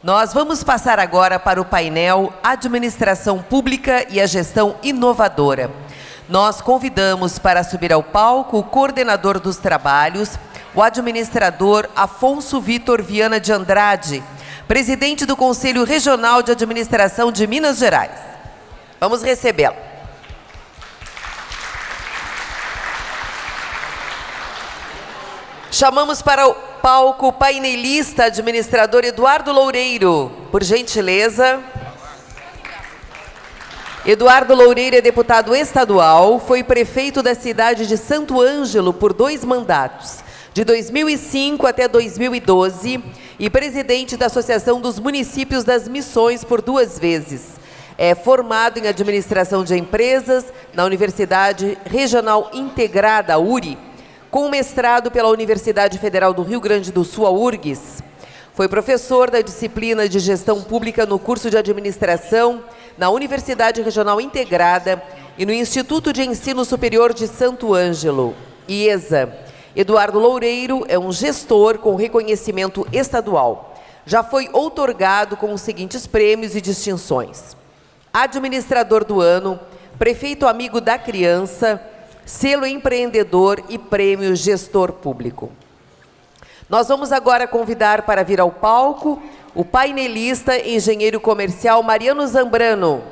Nós vamos passar agora para o painel Administração Pública e a Gestão Inovadora. Nós convidamos para subir ao palco o coordenador dos trabalhos, o administrador Afonso Vitor Viana de Andrade, presidente do Conselho Regional de Administração de Minas Gerais. Vamos recebê-lo. Chamamos para o palco o painelista administrador Eduardo Loureiro, por gentileza. Eduardo Loureiro é deputado estadual, foi prefeito da cidade de Santo Ângelo por 2 mandatos, de 2005 até 2012, e presidente da Associação dos Municípios das Missões por 2 vezes. É formado em Administração de Empresas na Universidade Regional Integrada, URI, com mestrado pela Universidade Federal do Rio Grande do Sul, a URGS. Foi professor da disciplina de Gestão Pública no curso de Administração na Universidade Regional Integrada e no Instituto de Ensino Superior de Santo Ângelo, IESA. Eduardo Loureiro é um gestor com reconhecimento estadual. Já foi outorgado com os seguintes prêmios e distinções: Administrador do Ano, Prefeito Amigo da Criança, Selo Empreendedor e Prêmio Gestor Público. Nós vamos agora convidar para vir ao palco o painelista, engenheiro comercial Mariano Zambrano.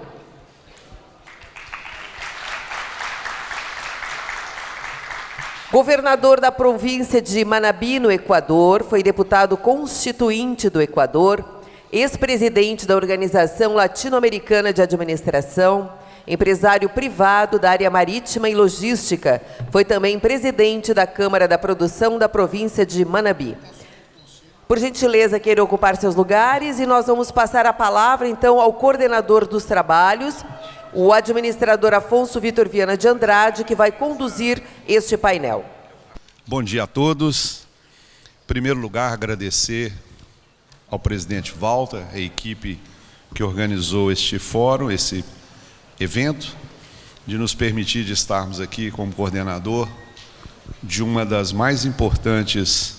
Governador da província de Manabí, no Equador, foi deputado constituinte do Equador, ex-presidente da Organização Latino-Americana de Administração, empresário privado da área marítima e logística, foi também presidente da Câmara da Produção da província de Manabí. Por gentileza, queira ocupar seus lugares e nós vamos passar a palavra, então, ao coordenador dos trabalhos, o administrador Afonso Vitor Viana de Andrade, que vai conduzir este painel. Bom dia a todos. Em primeiro lugar, agradecer ao presidente Walter, a equipe que organizou este fórum, esse evento, de nos permitir de estarmos aqui como coordenador de uma das mais importantes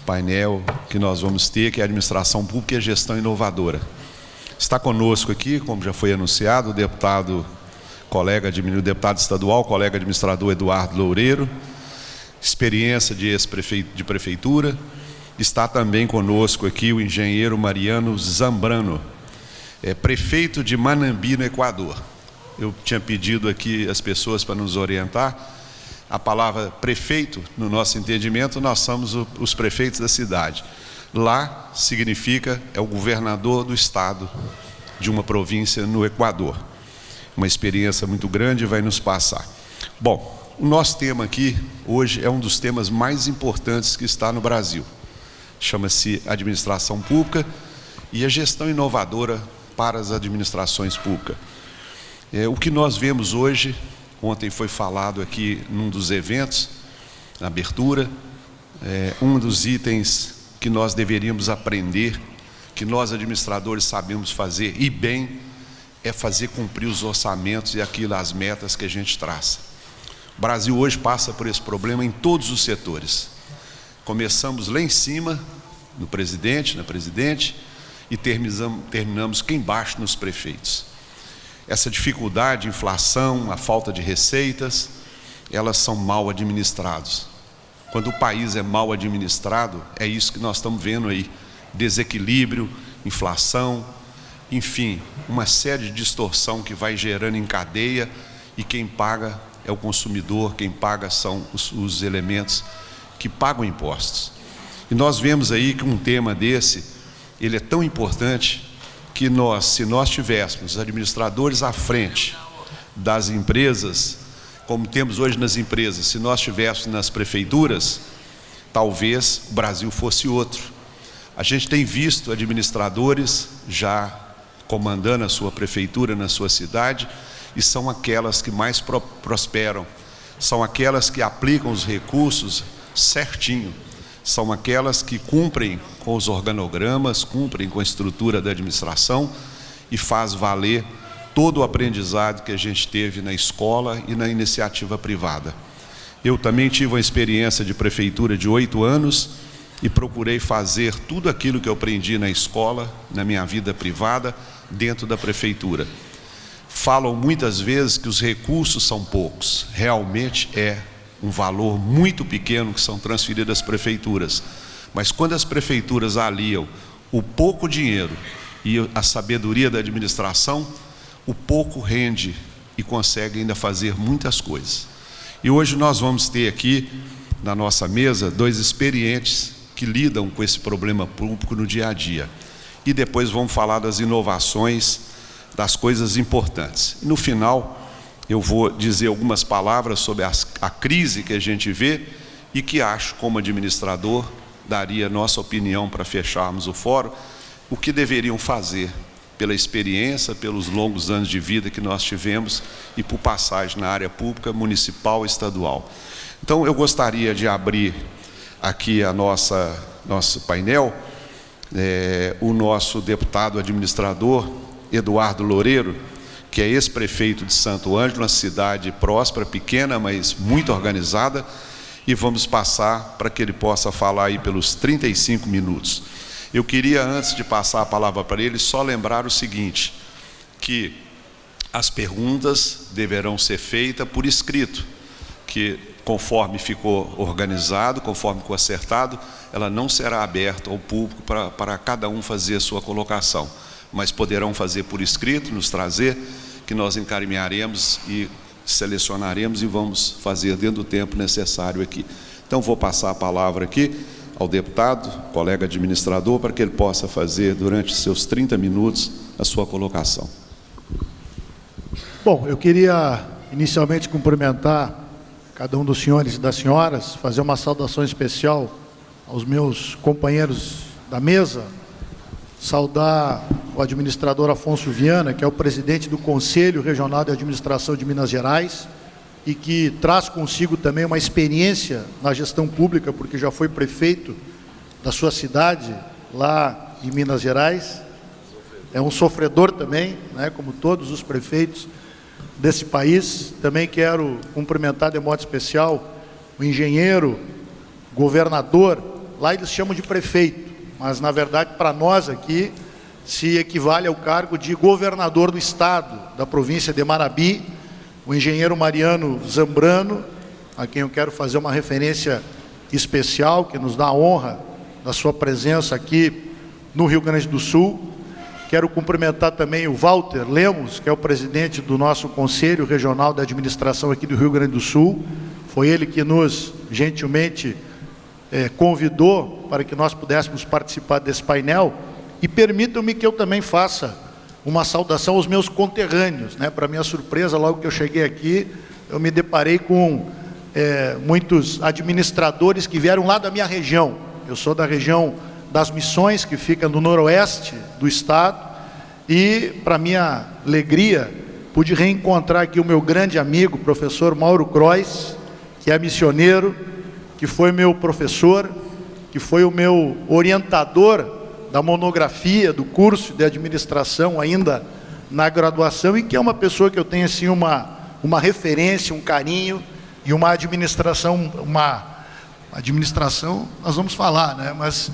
painel que nós vamos ter, que é a Administração Pública e a Gestão Inovadora. Está conosco aqui, como já foi anunciado, o deputado estadual, colega administrador Eduardo Loureiro, experiência de ex-prefeito de prefeitura. Está também conosco aqui o engenheiro Mariano Zambrano, prefeito de Manabí, no Equador. Eu tinha pedido aqui as pessoas para nos orientar. A palavra prefeito, no nosso entendimento, nós somos os prefeitos da cidade. Lá significa, é o governador do estado de uma província no Equador. Uma experiência muito grande vai nos passar. Bom, o nosso tema aqui hoje é um dos temas mais importantes que está no Brasil. Chama-se Administração Pública e a Gestão Inovadora para as administrações públicas. O que nós vemos hoje, ontem foi falado aqui num dos eventos, na abertura, um dos itens que nós deveríamos aprender, que nós administradores sabemos fazer, e bem, é fazer cumprir os orçamentos e as metas que a gente traça. O Brasil hoje passa por esse problema em todos os setores. Começamos lá em cima, no presidente, na presidente, e terminamos aqui embaixo nos prefeitos. Essa dificuldade, inflação, a falta de receitas, elas são mal administradas. Quando o país é mal administrado, é isso que nós estamos vendo aí: desequilíbrio, inflação, enfim, uma série de distorção que vai gerando em cadeia, e quem paga é o consumidor, quem paga são os elementos que pagam impostos. E nós vemos aí que um tema desse, ele é tão importante que se nós tivéssemos administradores à frente das empresas, como temos hoje nas empresas, se nós tivéssemos nas prefeituras, talvez o Brasil fosse outro. A gente tem visto administradores já comandando a sua prefeitura na sua cidade, e são aquelas que mais prosperam, são aquelas que aplicam os recursos certinho, são aquelas que cumprem com os organogramas, cumprem com a estrutura da administração e faz valer todo o aprendizado que a gente teve na escola e na iniciativa privada. Eu também tive uma experiência de prefeitura de 8 anos, e procurei fazer tudo aquilo que eu aprendi na escola, na minha vida privada, dentro da prefeitura. Falam muitas vezes que os recursos são poucos. Realmente é um valor muito pequeno que são transferidos às prefeituras. Mas quando as prefeituras aliam o pouco dinheiro e a sabedoria da administração, o pouco rende e consegue ainda fazer muitas coisas. E hoje nós vamos ter aqui na nossa mesa 2 experientes que lidam com esse problema público no dia a dia. E depois vamos falar das inovações, das coisas importantes. E no final, eu vou dizer algumas palavras sobre a crise que a gente vê e que acho, como administrador, daria nossa opinião para fecharmos o fórum, o que deveriam fazer pela experiência, pelos longos anos de vida que nós tivemos e por passagem na área pública, municipal e estadual. Então, eu gostaria de abrir aqui a nosso painel, o nosso deputado administrador, Eduardo Loureiro, que é ex-prefeito de Santo Ângelo, uma cidade próspera, pequena, mas muito organizada, e vamos passar para que ele possa falar aí pelos 35 minutos. Eu queria, antes de passar a palavra para ele, só lembrar o seguinte, que as perguntas deverão ser feitas por escrito, que conforme ficou organizado, conforme ficou acertado, ela não será aberta ao público para cada um fazer a sua colocação, mas poderão fazer por escrito, nos trazer, que nós encaminharemos e selecionaremos e vamos fazer dentro do tempo necessário aqui. Então, vou passar a palavra aqui ao deputado, colega administrador, para que ele possa fazer, durante seus 30 minutos, a sua colocação. Bom, eu queria inicialmente cumprimentar cada um dos senhores e das senhoras, fazer uma saudação especial aos meus companheiros da mesa, saudar o administrador Afonso Viana, que é o presidente do Conselho Regional de Administração de Minas Gerais e que traz consigo também uma experiência na gestão pública, porque já foi prefeito da sua cidade, lá em Minas Gerais. É um sofredor também, né, como todos os prefeitos desse país. Também quero cumprimentar de modo especial o engenheiro, governador, lá eles chamam de prefeito, mas na verdade para nós aqui se equivale ao cargo de governador do estado, da província de Marabi, o engenheiro Mariano Zambrano, a quem eu quero fazer uma referência especial, que nos dá a honra da sua presença aqui no Rio Grande do Sul. Quero cumprimentar também o Walter Lemos, que é o presidente do nosso Conselho Regional de Administração aqui do Rio Grande do Sul. Foi ele que nos gentilmente convidou para que nós pudéssemos participar desse painel. E permitam-me que eu também faça uma saudação aos meus conterrâneos, né? Para minha surpresa, logo que eu cheguei aqui, eu me deparei com muitos administradores que vieram lá da minha região. Eu sou da região das Missões, que fica no noroeste do estado, e, para minha alegria, pude reencontrar aqui o meu grande amigo, professor Mauro Crois, que é missioneiro, que foi meu professor, que foi o meu orientador da monografia, do curso de administração ainda na graduação, e que é uma pessoa que eu tenho assim uma referência, um carinho e uma administração, nós vamos falar, né? Mas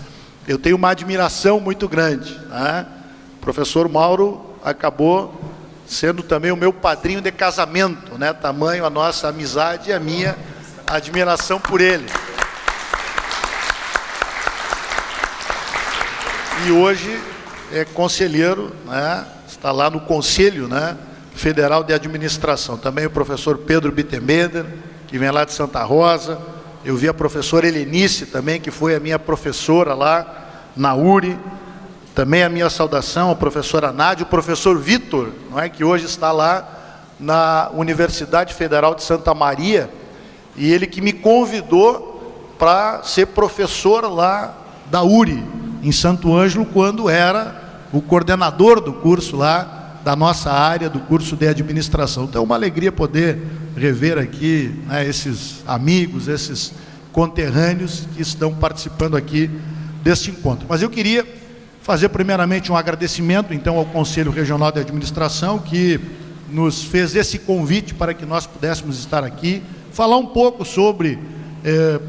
eu tenho uma admiração muito grande, né? O professor Mauro acabou sendo também o meu padrinho de casamento, né? Tamanho a nossa amizade e a minha admiração por ele. E hoje é conselheiro, né? Está lá no Conselho, né, Federal de Administração. Também o professor Pedro Bittenbender, que vem lá de Santa Rosa. Eu vi a professora Helenice também, que foi a minha professora lá na URI. Também a minha saudação, a professora Nádia, o professor Vitor, não é, que hoje está lá na Universidade Federal de Santa Maria, e ele que me convidou para ser professor lá da URI, em Santo Ângelo, quando era o coordenador do curso lá, da nossa área, do curso de administração. Então é uma alegria poder rever aqui, né, esses amigos, esses conterrâneos que estão participando aqui deste encontro. Mas eu queria fazer primeiramente um agradecimento então ao Conselho Regional de Administração, que nos fez esse convite para que nós pudéssemos estar aqui, falar um pouco sobre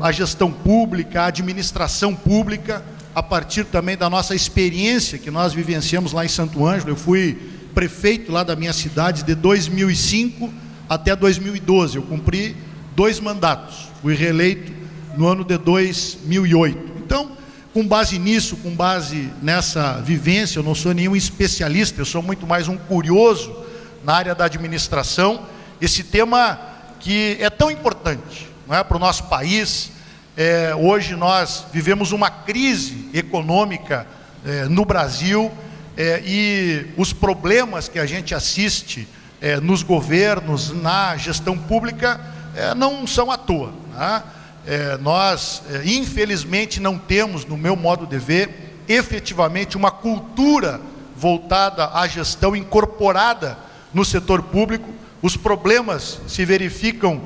a gestão pública, a administração pública, a partir também da nossa experiência que nós vivenciamos lá em Santo Ângelo. Eu fui prefeito lá da minha cidade de 2005 até 2012. Eu cumpri 2 mandatos. Fui reeleito no ano de 2008. Então, com base nisso, com base nessa vivência, eu não sou nenhum especialista, eu sou muito mais um curioso na área da administração. Esse tema que é tão importante, não é, para o nosso país. Hoje nós vivemos uma crise econômica no Brasil, e os problemas que a gente assiste nos governos, na gestão pública, não são à toa, né? Nós, infelizmente, não temos, no meu modo de ver, efetivamente uma cultura voltada à gestão, incorporada no setor público. Os problemas se verificam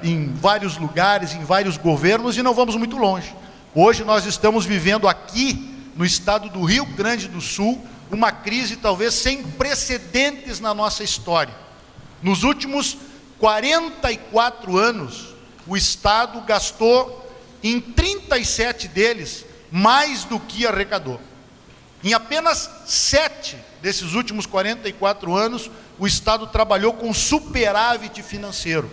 em vários lugares, em vários governos, e não vamos muito longe. Hoje nós estamos vivendo aqui, no estado do Rio Grande do Sul, uma crise talvez sem precedentes na nossa história. Nos últimos 44 anos, o Estado gastou, em 37 deles, mais do que arrecadou. Em apenas 7 desses últimos 44 anos, o Estado trabalhou com superávit financeiro.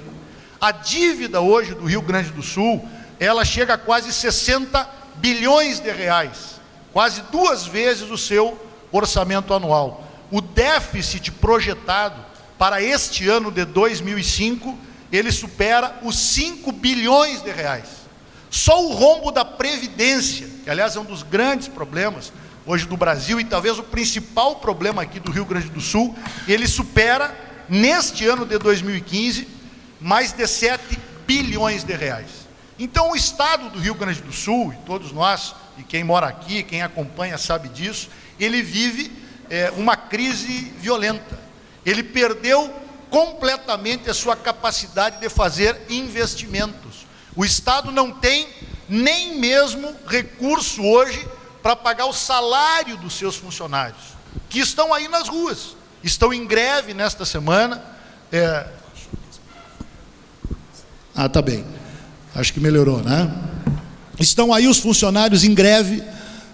A dívida hoje do Rio Grande do Sul, ela chega a quase 60 bilhões de reais, quase 2 vezes o seu orçamento anual. O déficit projetado para este ano de 2005, ele supera os 5 bilhões de reais. Só o rombo da Previdência, que aliás é um dos grandes problemas hoje do Brasil, e talvez o principal problema aqui do Rio Grande do Sul, ele supera, neste ano de 2015, mais de 7 bilhões de reais. Então o Estado do Rio Grande do Sul, e todos nós, e quem mora aqui, quem acompanha sabe disso, ele vive uma crise violenta. Ele perdeu completamente a sua capacidade de fazer investimentos. O Estado não tem nem mesmo recurso hoje para pagar o salário dos seus funcionários, que estão aí nas ruas, estão em greve nesta semana. Tá bem, acho que melhorou, né? Estão aí os funcionários em greve,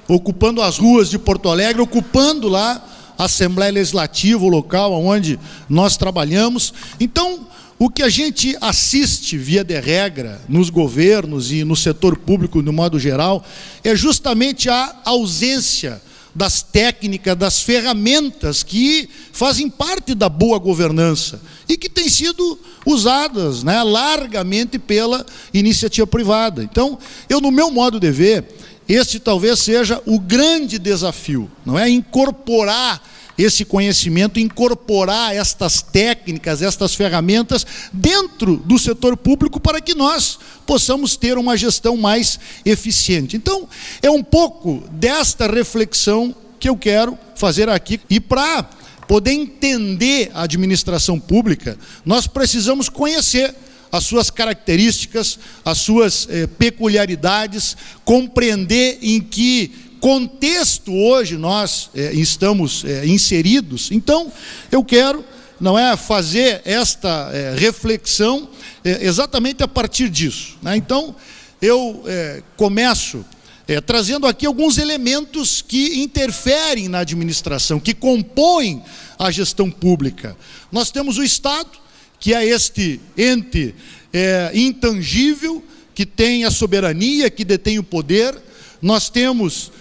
ocupando as ruas de Porto Alegre, ocupando lá a Assembleia Legislativa, o local onde nós trabalhamos. Então, o que a gente assiste, via de regra, nos governos e no setor público, no modo geral, é justamente a ausência das técnicas, das ferramentas que fazem parte da boa governança e que têm sido usadas, né, largamente pela iniciativa privada. Então, eu, no meu modo de ver, este talvez seja o grande desafio, não é? Incorporar esse conhecimento, incorporar estas técnicas, estas ferramentas dentro do setor público para que nós possamos ter uma gestão mais eficiente. Então, é um pouco desta reflexão que eu quero fazer aqui. E para poder entender a administração pública, nós precisamos conhecer as suas características, as suas peculiaridades, compreender em que contexto hoje nós estamos inseridos. Então, eu quero, não é, fazer esta reflexão exatamente a partir disso, né? Então, eu começo trazendo aqui alguns elementos que interferem na administração, que compõem a gestão pública. Nós temos o Estado, que é este ente intangível, que tem a soberania, que detém o poder. Nós temos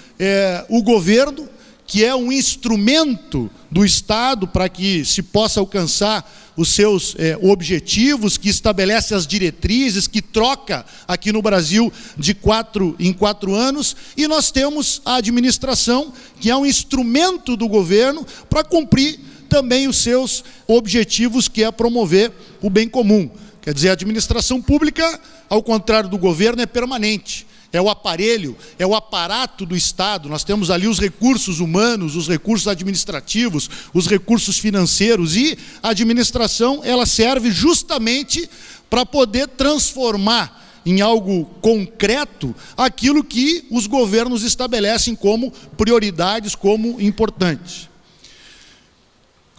o governo, que é um instrumento do Estado para que se possa alcançar os seus objetivos, que estabelece as diretrizes, que troca aqui no Brasil de 4 em 4 anos, e nós temos a administração, que é um instrumento do governo para cumprir também os seus objetivos, que é promover o bem comum. Quer dizer, a administração pública, ao contrário do governo, é permanente. É o aparelho, é o aparato do Estado. Nós temos ali os recursos humanos, os recursos administrativos, os recursos financeiros, e a administração, ela serve justamente para poder transformar em algo concreto aquilo que os governos estabelecem como prioridades, como importantes.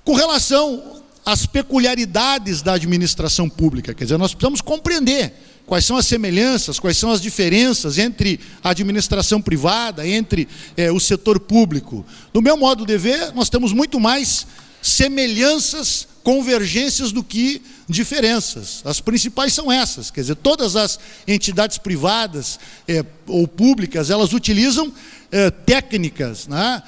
Com relação às peculiaridades da administração pública, quer dizer, nós precisamos compreender quais são as semelhanças, quais são as diferenças entre a administração privada, entre o setor público. No meu modo de ver, nós temos muito mais semelhanças, convergências do que diferenças. As principais são essas, quer dizer, todas as entidades privadas ou públicas, elas utilizam técnicas, né,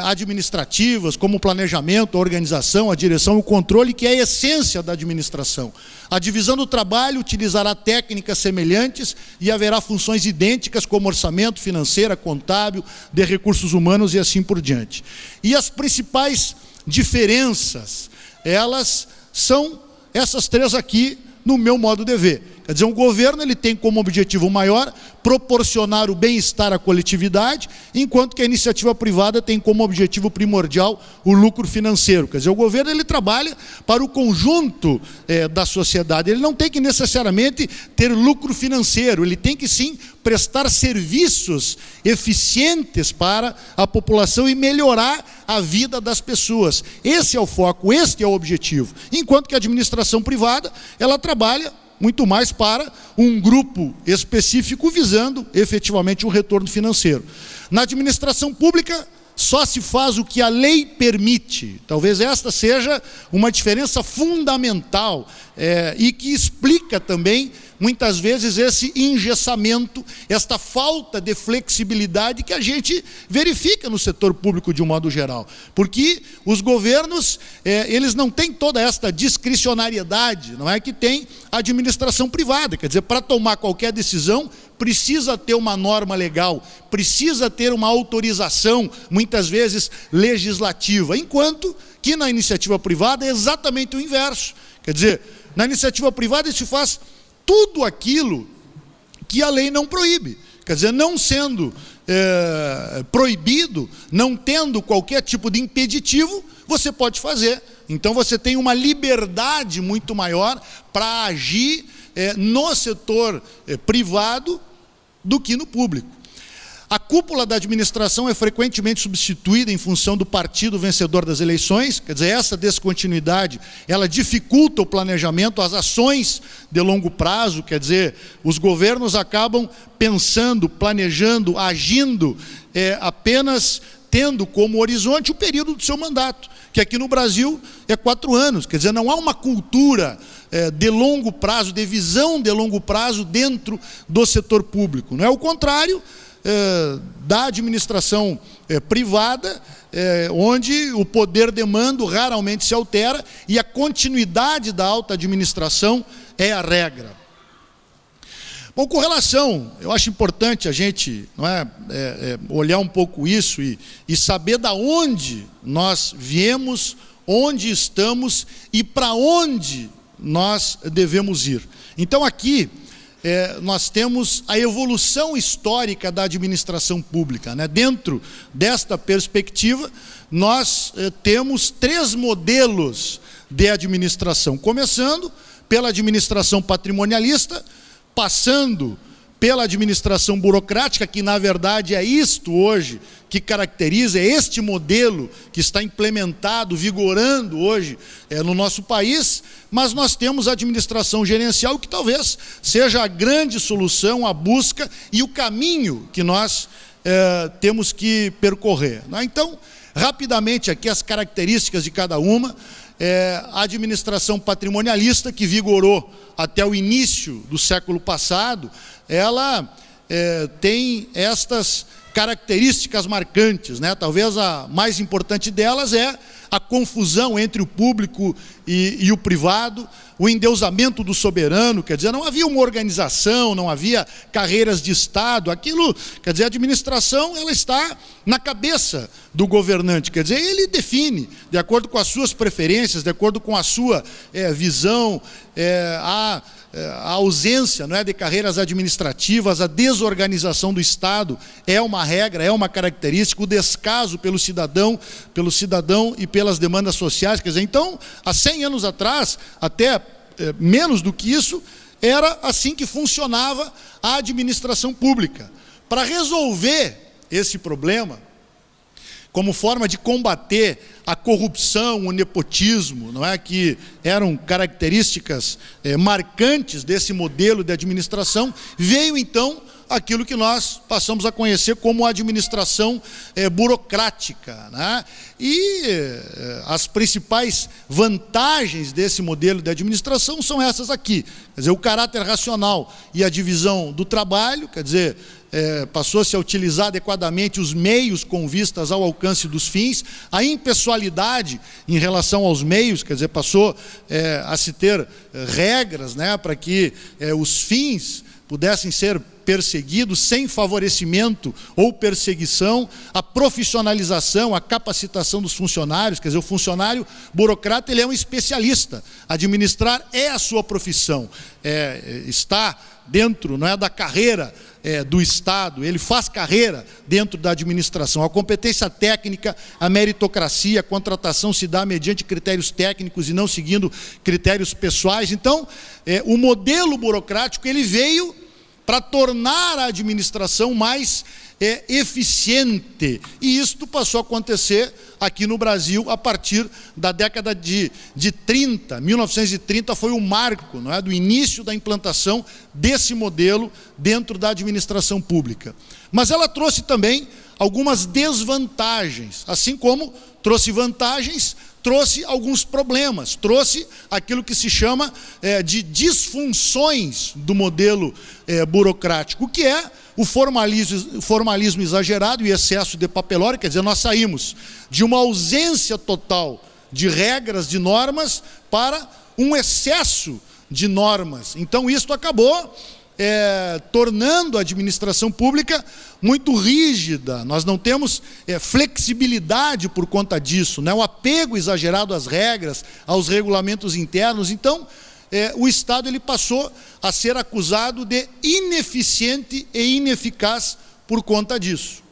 administrativas, como o planejamento, a organização, a direção e o controle, que é a essência da administração. A divisão do trabalho utilizará técnicas semelhantes e haverá funções idênticas, como orçamento, financeira, contábil, de recursos humanos e assim por diante. E as principais diferenças, elas são essas três aqui, no meu modo de ver. Quer dizer, um governo ele tem como objetivo maior proporcionar o bem-estar à coletividade, enquanto que a iniciativa privada tem como objetivo primordial o lucro financeiro. Quer dizer, o governo ele trabalha para o conjunto da sociedade, ele não tem que necessariamente ter lucro financeiro, ele tem que sim prestar serviços eficientes para a população e melhorar a vida das pessoas. Esse é o foco, este é o objetivo. Enquanto que a administração privada, ela trabalha muito mais para um grupo específico visando efetivamente um retorno financeiro. Na administração pública, só se faz o que a lei permite. Talvez esta seja uma diferença fundamental e que explica também, muitas vezes, esse engessamento, esta falta de flexibilidade que a gente verifica no setor público de um modo geral. Porque os governos, eles não têm toda esta discricionariedade, não é que tem a administração privada. Quer dizer, para tomar qualquer decisão, precisa ter uma norma legal, precisa ter uma autorização, muitas vezes legislativa, enquanto que na iniciativa privada é exatamente o inverso. Quer dizer, na iniciativa privada se faz tudo aquilo que a lei não proíbe. Quer dizer, não sendo proibido, não tendo qualquer tipo de impeditivo, você pode fazer. Então você tem uma liberdade muito maior para agir no setor privado do que no público. A cúpula da administração é frequentemente substituída em função do partido vencedor das eleições, quer dizer, essa descontinuidade, ela dificulta o planejamento, as ações de longo prazo, quer dizer, os governos acabam pensando, planejando, agindo, apenas tendo como horizonte o período do seu mandato, que aqui no Brasil é 4 anos, quer dizer, não há uma cultura de longo prazo, de visão de longo prazo dentro do setor público, não é o contrário da administração privada, onde o poder de mando raramente se altera e a continuidade da alta administração é a regra. Bom, com relação, eu acho importante a gente olhar um pouco isso e saber da onde nós viemos, onde estamos e para onde nós devemos ir. Então aqui nós temos a evolução histórica da administração pública, né? Dentro desta perspectiva, nós temos 3 modelos de administração, começando pela administração patrimonialista, passando pela administração burocrática, que na verdade é isto hoje que caracteriza, é este modelo que está implementado, vigorando hoje no nosso país, mas nós temos a administração gerencial, que talvez seja a grande solução, a busca e o caminho que nós temos que percorrer. Então, rapidamente aqui as características de cada uma. A administração patrimonialista, que vigorou até o início do século passado, ela tem estas características marcantes, né? Talvez a mais importante delas é a confusão entre o público e o privado, o endeusamento do soberano, quer dizer, não havia uma organização, não havia carreiras de Estado, aquilo, quer dizer, a administração, ela está na cabeça do governante, quer dizer, ele define, de acordo com as suas preferências, de acordo com a sua visão, a ausência, não é, de carreiras administrativas, a desorganização do Estado é uma regra, é uma característica, o descaso pelo cidadão e pelas demandas sociais, quer dizer, então, há 100 anos atrás, até menos do que isso, era assim que funcionava a administração pública. Para resolver esse problema, como forma de combater a corrupção, o nepotismo, não é, que eram características marcantes desse modelo de administração, veio então aquilo que nós passamos a conhecer como administração burocrática, né? E as principais vantagens desse modelo de administração são essas aqui, quer dizer, o caráter racional e a divisão do trabalho, quer dizer, passou-se a utilizar adequadamente os meios com vistas ao alcance dos fins, a impessoalidade em relação aos meios, quer dizer, passou a se ter regras, né, para que os fins pudessem ser perseguidos sem favorecimento ou perseguição, a profissionalização, a capacitação dos funcionários, quer dizer, o funcionário burocrata, ele é um especialista, administrar é a sua profissão, está dentro, não é, da carreira do Estado, ele faz carreira dentro da administração. A competência técnica, a meritocracia, a contratação se dá mediante critérios técnicos e não seguindo critérios pessoais. Então, o modelo burocrático, ele veio para tornar a administração mais eficiente. E isto passou a acontecer aqui no Brasil a partir da década de 30. 1930 foi o marco, não é, do início da implantação desse modelo dentro da administração pública. Mas ela trouxe também algumas desvantagens, assim como trouxe vantagens, trouxe alguns problemas, trouxe aquilo que se chama de disfunções do modelo burocrático, que é o formalismo exagerado e excesso de papelório. Quer dizer, nós saímos de uma ausência total de regras, de normas, para um excesso de normas. Então, isso acabou tornando a administração pública muito rígida. Nós não temos flexibilidade por conta disso, né? O apego exagerado às regras, aos regulamentos internos. Então, o Estado, ele passou a ser acusado de ineficiente e ineficaz por conta disso.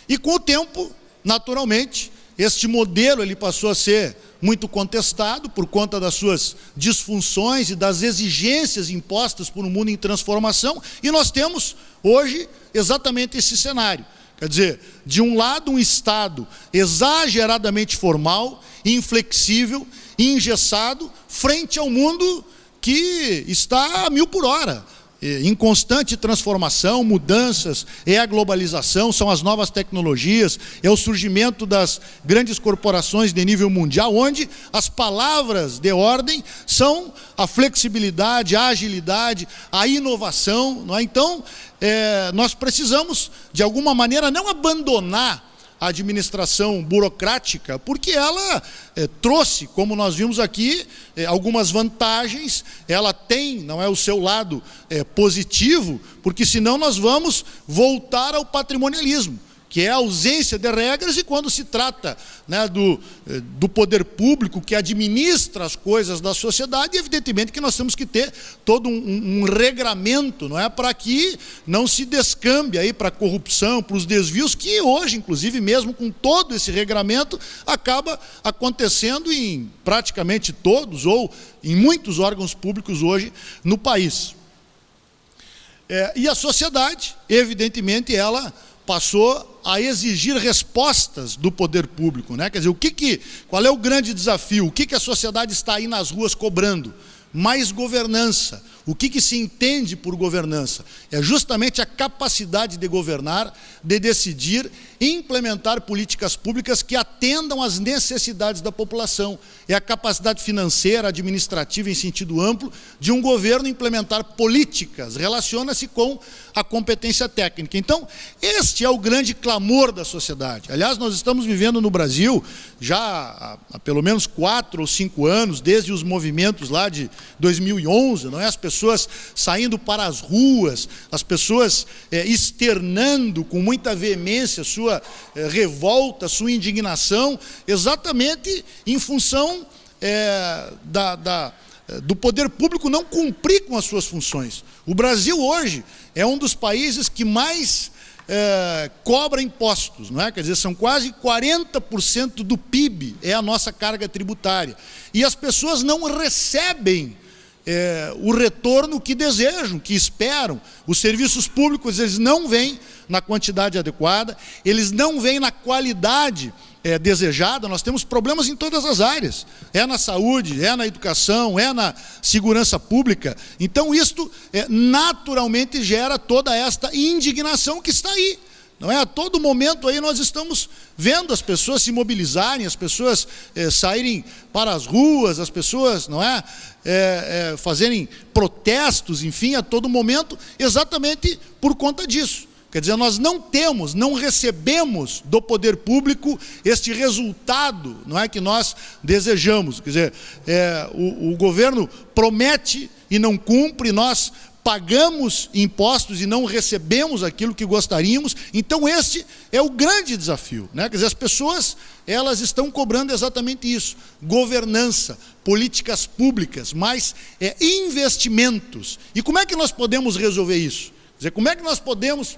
E com o tempo, naturalmente, este modelo ele passou a ser muito contestado por conta das suas disfunções e das exigências impostas por um mundo em transformação, e nós temos hoje exatamente esse cenário. Quer dizer, de um lado, um Estado exageradamente formal, inflexível, engessado, frente ao mundo que está a 1000 por hora, em constante transformação, mudanças, é a globalização, são as novas tecnologias, é o surgimento das grandes corporações de nível mundial, onde as palavras de ordem são a flexibilidade, a agilidade, a inovação, não é? Então, nós precisamos, de alguma maneira, não abandonar a administração burocrática, porque ela trouxe, como nós vimos aqui, algumas vantagens, ela tem, não é, o seu lado positivo, porque senão nós vamos voltar ao patrimonialismo, que é a ausência de regras, e quando se trata, né, do poder público que administra as coisas da sociedade, evidentemente que nós temos que ter todo um regramento, não é, para que não se descambe aí para a corrupção, para os desvios, que hoje, inclusive, mesmo com todo esse regramento, acaba acontecendo em praticamente todos, ou em muitos órgãos públicos hoje no país. E a sociedade, evidentemente, ela passou a exigir respostas do poder público, né? Quer dizer, qual é o grande desafio? O que a sociedade está aí nas ruas cobrando? Mais governança. O que se entende por governança? É justamente a capacidade de governar, de decidir e implementar políticas públicas que atendam às necessidades da população. É a capacidade financeira, administrativa em sentido amplo, de um governo implementar políticas, relaciona-se com a competência técnica. Então, este é o grande clamor da sociedade. Aliás, nós estamos vivendo no Brasil já há pelo menos 4 ou 5 anos, desde os movimentos lá de 2011, não é? As pessoas saindo para as ruas, as pessoas externando com muita veemência sua revolta, sua indignação, exatamente em função do poder público não cumprir com as suas funções. O Brasil hoje é um dos países que mais cobra impostos, não é? Quer dizer, são quase 40% do PIB, é a nossa carga tributária. E as pessoas não recebem o retorno que desejam, que esperam. Os serviços públicos, eles não vêm na quantidade adequada, eles não vêm na qualidade desejada. Nós temos problemas em todas as áreas, na saúde, na educação, na segurança pública. Então isto naturalmente gera toda esta indignação que está aí. Não é? A todo momento aí nós estamos vendo as pessoas se mobilizarem, as pessoas saírem para as ruas, as pessoas, não é? Fazerem protestos, enfim, a todo momento, exatamente por conta disso. Quer dizer, nós não recebemos do poder público este resultado, não é, que nós desejamos. Quer dizer, o governo promete e não cumpre, nós pagamos impostos e não recebemos aquilo que gostaríamos. Então este é o grande desafio, né? Quer dizer, as pessoas, elas estão cobrando exatamente isso: governança, políticas públicas, mais investimentos. E como é que nós podemos resolver isso? Quer dizer, como é que nós podemos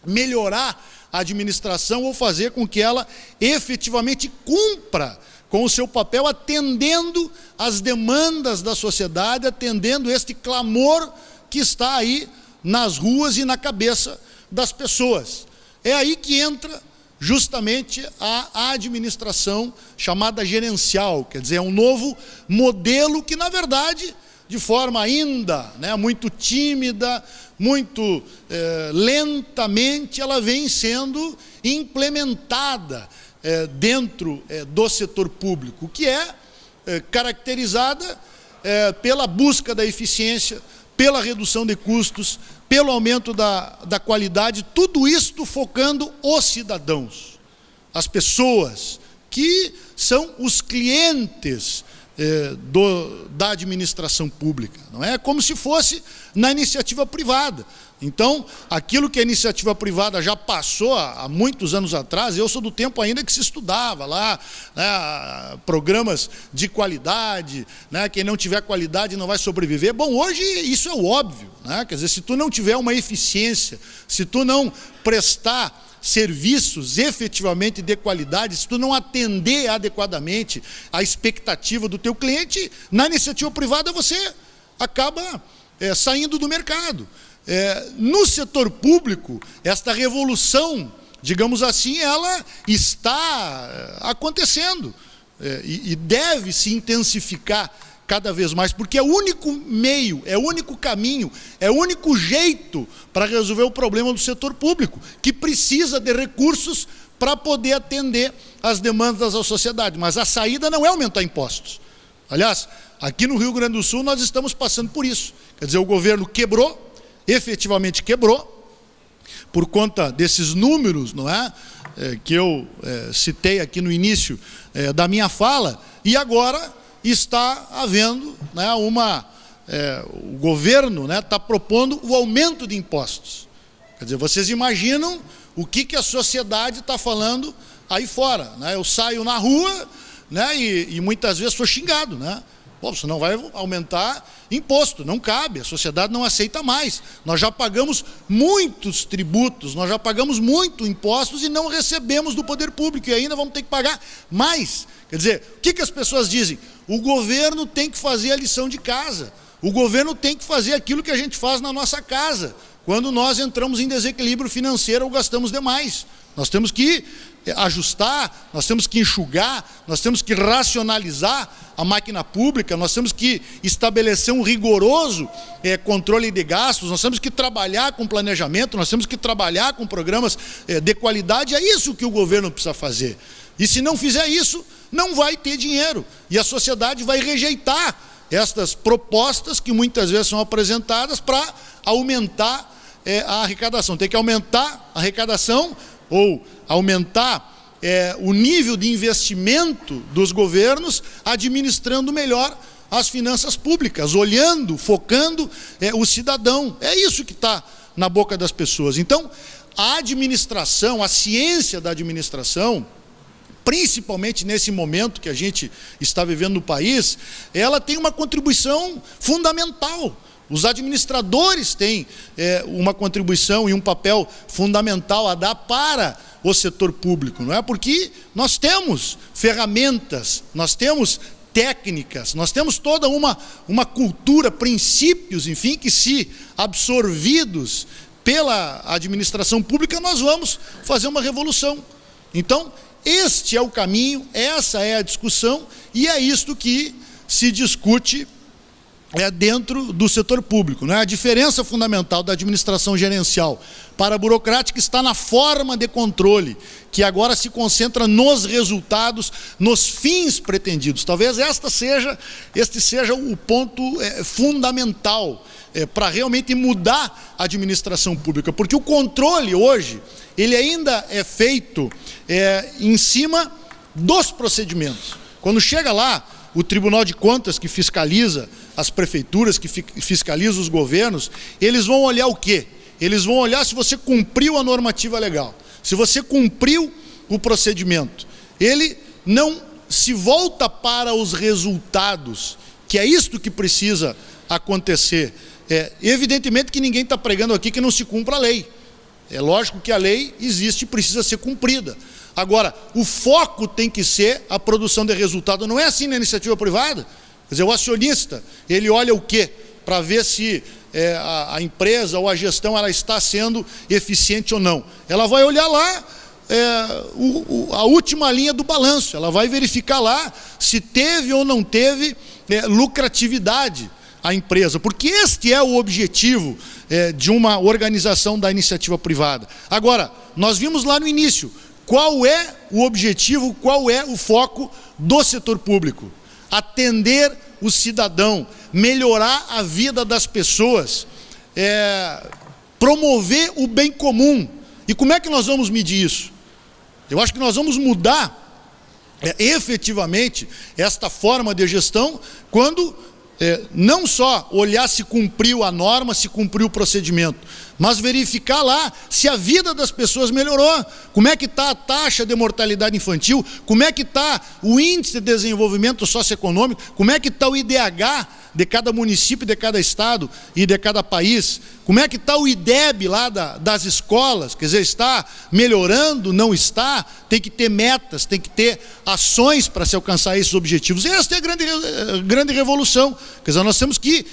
melhorar a administração ou fazer com que ela efetivamente cumpra com o seu papel, atendendo às demandas da sociedade, atendendo este clamor que está aí nas ruas e na cabeça das pessoas? É aí que entra justamente a administração chamada gerencial. Quer dizer, é um novo modelo que, na verdade, de forma ainda muito tímida, muito lentamente, ela vem sendo implementada dentro do setor público, que é caracterizada pela busca da eficiência, pela redução de custos, pelo aumento da qualidade, tudo isto focando os cidadãos, as pessoas que são os clientes da administração pública. Não é como se fosse na iniciativa privada. Então, aquilo que a iniciativa privada já passou há muitos anos atrás, eu sou do tempo ainda que se estudava lá, programas de qualidade, quem não tiver qualidade não vai sobreviver. Bom, hoje isso é o óbvio, quer dizer, se tu não tiver uma eficiência, se tu não prestar serviços efetivamente de qualidade, se tu não atender adequadamente a expectativa do teu cliente, na iniciativa privada você acaba saindo do mercado. No setor público, esta revolução, digamos assim, ela está acontecendo e deve se intensificar cada vez mais, porque é o único meio, é o único caminho, é o único jeito para resolver o problema do setor público, que precisa de recursos para poder atender às demandas da sociedade. Mas a saída não é aumentar impostos. Aliás, aqui no Rio Grande do Sul nós estamos passando por isso. Quer dizer, o governo quebrou, efetivamente quebrou, por conta desses números, não é? Que eu citei aqui no início da minha fala, e agora está havendo o governo está propondo o aumento de impostos. Quer dizer, vocês imaginam o que a sociedade está falando aí fora, Eu saio na rua, e muitas vezes sou xingado, Pô, você não vai aumentar imposto, não cabe, a sociedade não aceita mais. Nós já pagamos muitos tributos, nós já pagamos muito impostos e não recebemos do poder público, e ainda vamos ter que pagar mais. Quer dizer, o que as pessoas dizem? O governo tem que fazer a lição de casa, o governo tem que fazer aquilo que a gente faz na nossa casa, quando nós entramos em desequilíbrio financeiro ou gastamos demais. Nós temos que ajustar, nós temos que enxugar, nós temos que racionalizar a máquina pública, nós temos que estabelecer um rigoroso controle de gastos, nós temos que trabalhar com planejamento, nós temos que trabalhar com programas de qualidade. É isso que o governo precisa fazer. E se não fizer isso, não vai ter dinheiro. E a sociedade vai rejeitar estas propostas que muitas vezes são apresentadas para aumentar a arrecadação. Tem que aumentar a arrecadação ou aumentar o nível de investimento dos governos, administrando melhor as finanças públicas, olhando, focando o cidadão. É isso que está na boca das pessoas. Então, a administração, a ciência da administração, principalmente nesse momento que a gente está vivendo no país, ela tem uma contribuição fundamental. Os administradores têm uma contribuição e um papel fundamental a dar para o setor público, não é? Porque nós temos ferramentas, nós temos técnicas, nós temos toda uma cultura, princípios, enfim, que se absorvidos pela administração pública, nós vamos fazer uma revolução. Então, este é o caminho, essa é a discussão, e é isto que se discute dentro do setor público, né? A diferença fundamental da administração gerencial para a burocrática está na forma de controle, que agora se concentra nos resultados, nos fins pretendidos. Talvez este seja o ponto fundamental para realmente mudar a administração pública, porque o controle hoje, ele ainda é feito em cima dos procedimentos. Quando chega lá, o Tribunal de Contas, que fiscaliza as prefeituras, que fiscaliza os governos, eles vão olhar o quê? Eles vão olhar se você cumpriu a normativa legal, se você cumpriu o procedimento. Ele não se volta para os resultados, que é isto que precisa acontecer. Evidentemente que ninguém está pregando aqui que não se cumpra a lei. É lógico que a lei existe e precisa ser cumprida. Agora, o foco tem que ser a produção de resultado. Não é assim na iniciativa privada. Quer dizer, o acionista, ele olha o quê? Para ver se a empresa ou a gestão ela está sendo eficiente ou não. Ela vai olhar lá a última linha do balanço. Ela vai verificar lá se teve ou não teve lucratividade a empresa. Porque este é o objetivo de uma organização da iniciativa privada. Agora, nós vimos lá no início, qual é o objetivo, qual é o foco do setor público? Atender o cidadão, melhorar a vida das pessoas, promover o bem comum. E como é que nós vamos medir isso? Eu acho que nós vamos mudar efetivamente esta forma de gestão quando não só olhar se cumpriu a norma, se cumpriu o procedimento, mas verificar lá se a vida das pessoas melhorou, como é que está a taxa de mortalidade infantil, como é que está o índice de desenvolvimento socioeconômico, como é que está o IDH de cada município, de cada estado e de cada país, como é que está o IDEB lá das escolas, quer dizer, está melhorando, não está, tem que ter metas, tem que ter ações para se alcançar esses objetivos. E esta é a grande revolução, quer dizer, nós temos que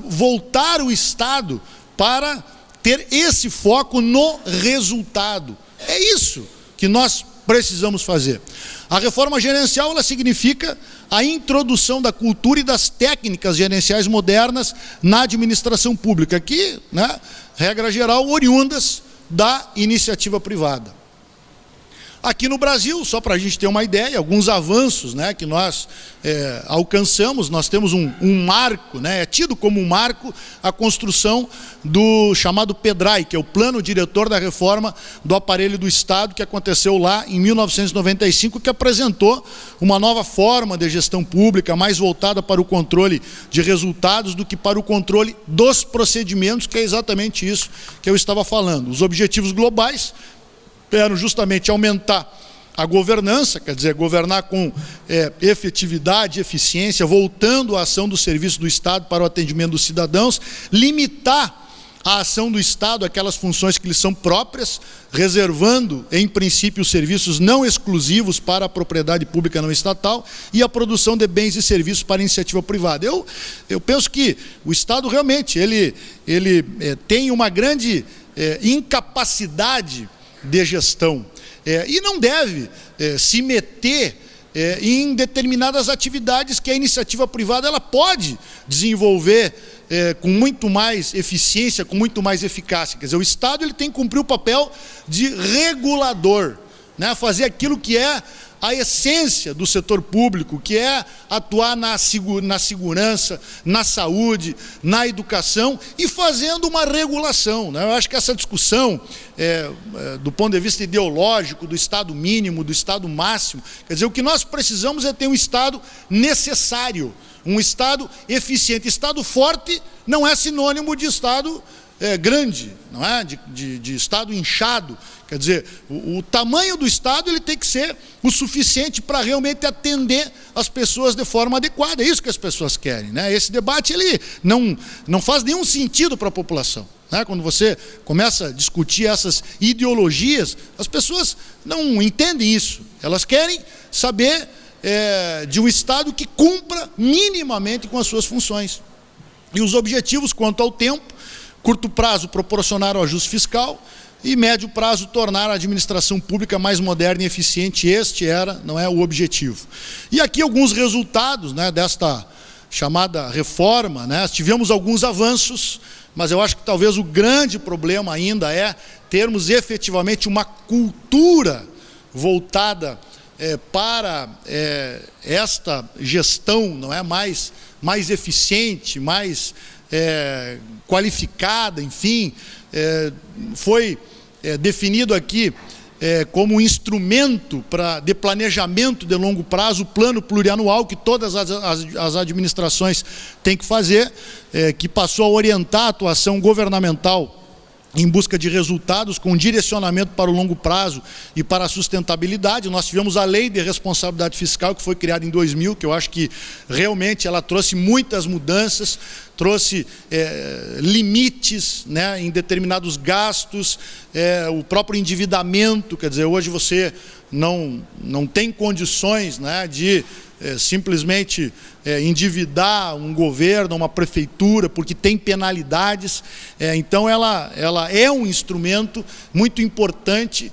voltar o Estado para ter esse foco no resultado. É isso que nós precisamos fazer. A reforma gerencial, ela significa a introdução da cultura e das técnicas gerenciais modernas na administração pública, que, né, regra geral, oriundas da iniciativa privada. Aqui no Brasil, só para a gente ter uma ideia, alguns avanços, né, que nós alcançamos, nós temos um marco, né, é tido como um marco a construção do chamado PEDRAI, que é o Plano Diretor da Reforma do Aparelho do Estado, que aconteceu lá em 1995, que apresentou uma nova forma de gestão pública, mais voltada para o controle de resultados do que para o controle dos procedimentos, que é exatamente isso que eu estava falando. Os objetivos globais eram justamente aumentar a governança, quer dizer, governar com efetividade, eficiência, voltando a ação do serviço do Estado para o atendimento dos cidadãos, limitar a ação do Estado àquelas funções que lhe são próprias, reservando, em princípio, os serviços não exclusivos para a propriedade pública não estatal e a produção de bens e serviços para a iniciativa privada. Eu penso que o Estado realmente ele tem uma grande incapacidade de gestão e não deve se meter em determinadas atividades que a iniciativa privada ela pode desenvolver com muito mais eficiência, com muito mais eficácia. Quer dizer, o Estado ele tem que cumprir o papel de regulador, né? Fazer aquilo que é a essência do setor público, que é atuar na segurança, na saúde, na educação e fazendo uma regulação, né? Eu acho que essa discussão, do ponto de vista ideológico, do Estado mínimo, do Estado máximo, quer dizer, o que nós precisamos é ter um Estado necessário, um Estado eficiente. Estado forte não é sinônimo de Estado grande, não é? De Estado inchado. Quer dizer, o tamanho do Estado ele tem que ser o suficiente para realmente atender as pessoas de forma adequada. É isso que as pessoas querem, né? Esse debate ele não faz nenhum sentido para a população, né? Quando você começa a discutir essas ideologias, as pessoas não entendem isso. Elas querem saber de um Estado que cumpra minimamente com as suas funções. E os objetivos quanto ao tempo: curto prazo, proporcionar o ajuste fiscal, e médio prazo, tornar a administração pública mais moderna e eficiente. Este era, não é, o objetivo. E aqui alguns resultados, né, desta chamada reforma, né? Tivemos alguns avanços, mas eu acho que talvez o grande problema ainda é termos efetivamente uma cultura voltada para esta gestão, não é, mais eficiente, mais qualificada, enfim. Foi definido aqui como um instrumento de planejamento de longo prazo, o plano plurianual que todas as administrações têm que fazer, que passou a orientar a atuação governamental em busca de resultados, com direcionamento para o longo prazo e para a sustentabilidade. Nós tivemos a Lei de Responsabilidade Fiscal, que foi criada em 2000, que eu acho que realmente ela trouxe muitas mudanças, trouxe limites, né, em determinados gastos, o próprio endividamento. Quer dizer, hoje você não tem condições, né, de simplesmente endividar um governo, uma prefeitura, porque tem penalidades. Então ela é um instrumento muito importante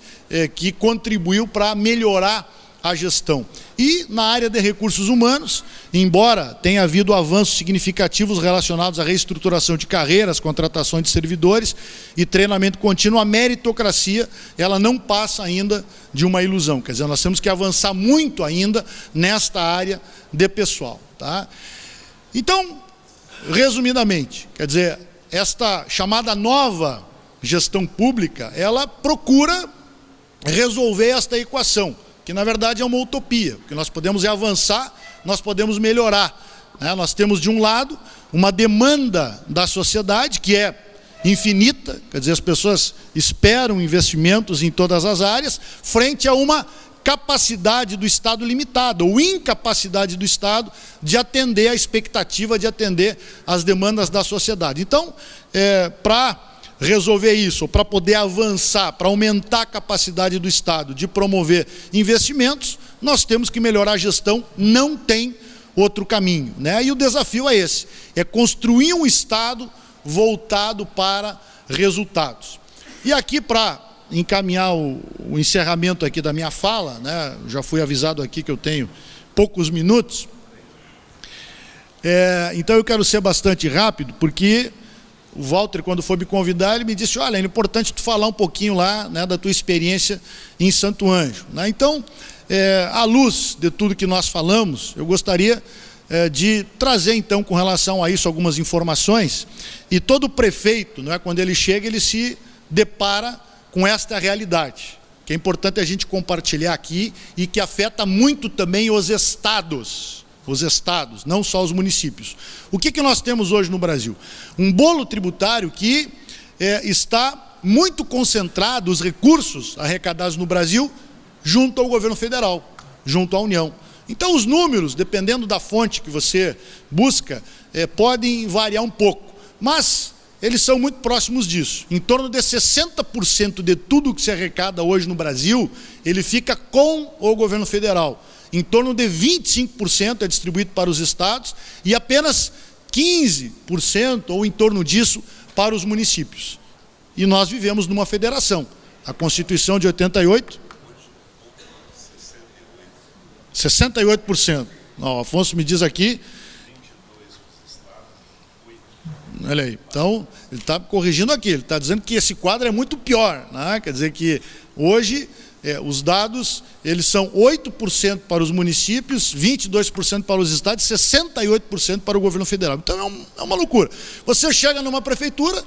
que contribuiu para melhorar a gestão. E na área de recursos humanos, embora tenha havido avanços significativos relacionados à reestruturação de carreiras, contratação de servidores e treinamento contínuo, a meritocracia, ela não passa ainda de uma ilusão. Quer dizer, nós temos que avançar muito ainda nesta área de pessoal, tá? Então, resumidamente, quer dizer, esta chamada nova gestão pública, ela procura resolver esta equação, que na verdade é uma utopia. O que nós podemos é avançar, nós podemos melhorar, né? Nós temos, de um lado, uma demanda da sociedade que é infinita, quer dizer, as pessoas esperam investimentos em todas as áreas, frente a uma capacidade do Estado limitada, ou incapacidade do Estado de atender a expectativa, de atender as demandas da sociedade. Então, para resolver isso, para poder avançar, para aumentar a capacidade do Estado de promover investimentos, nós temos que melhorar a gestão, não tem outro caminho, né? E o desafio é esse, é construir um Estado voltado para resultados. E aqui, para encaminhar o encerramento aqui da minha fala, né, já fui avisado aqui que eu tenho poucos minutos, então eu quero ser bastante rápido, porque o Walter, quando foi me convidar, ele me disse: olha, é importante tu falar um pouquinho lá, né, da tua experiência em Santo Ângelo, né? Então, à luz de tudo que nós falamos, eu gostaria de trazer, então, com relação a isso, algumas informações. E todo prefeito, não é, quando ele chega, ele se depara com esta realidade, que é importante a gente compartilhar aqui e que afeta muito também os estados, não só os municípios. O que nós temos hoje no Brasil? Um bolo tributário que está muito concentrado, os recursos arrecadados no Brasil, junto ao governo federal, junto à União. Então, os números, dependendo da fonte que você busca, podem variar um pouco, mas eles são muito próximos disso. Em torno de 60% de tudo que se arrecada hoje no Brasil, ele fica com o governo federal. Em torno de 25% é distribuído para os estados e apenas 15%, ou em torno disso, para os municípios. E nós vivemos numa federação. A Constituição de 88... 68%. Não, Afonso me diz aqui... Olha aí, então, ele está corrigindo aqui, ele está dizendo que esse quadro é muito pior, né? Quer dizer que hoje os dados, eles são 8% para os municípios, 22% para os estados, 68% para o governo federal. Então é uma loucura. Você chega numa prefeitura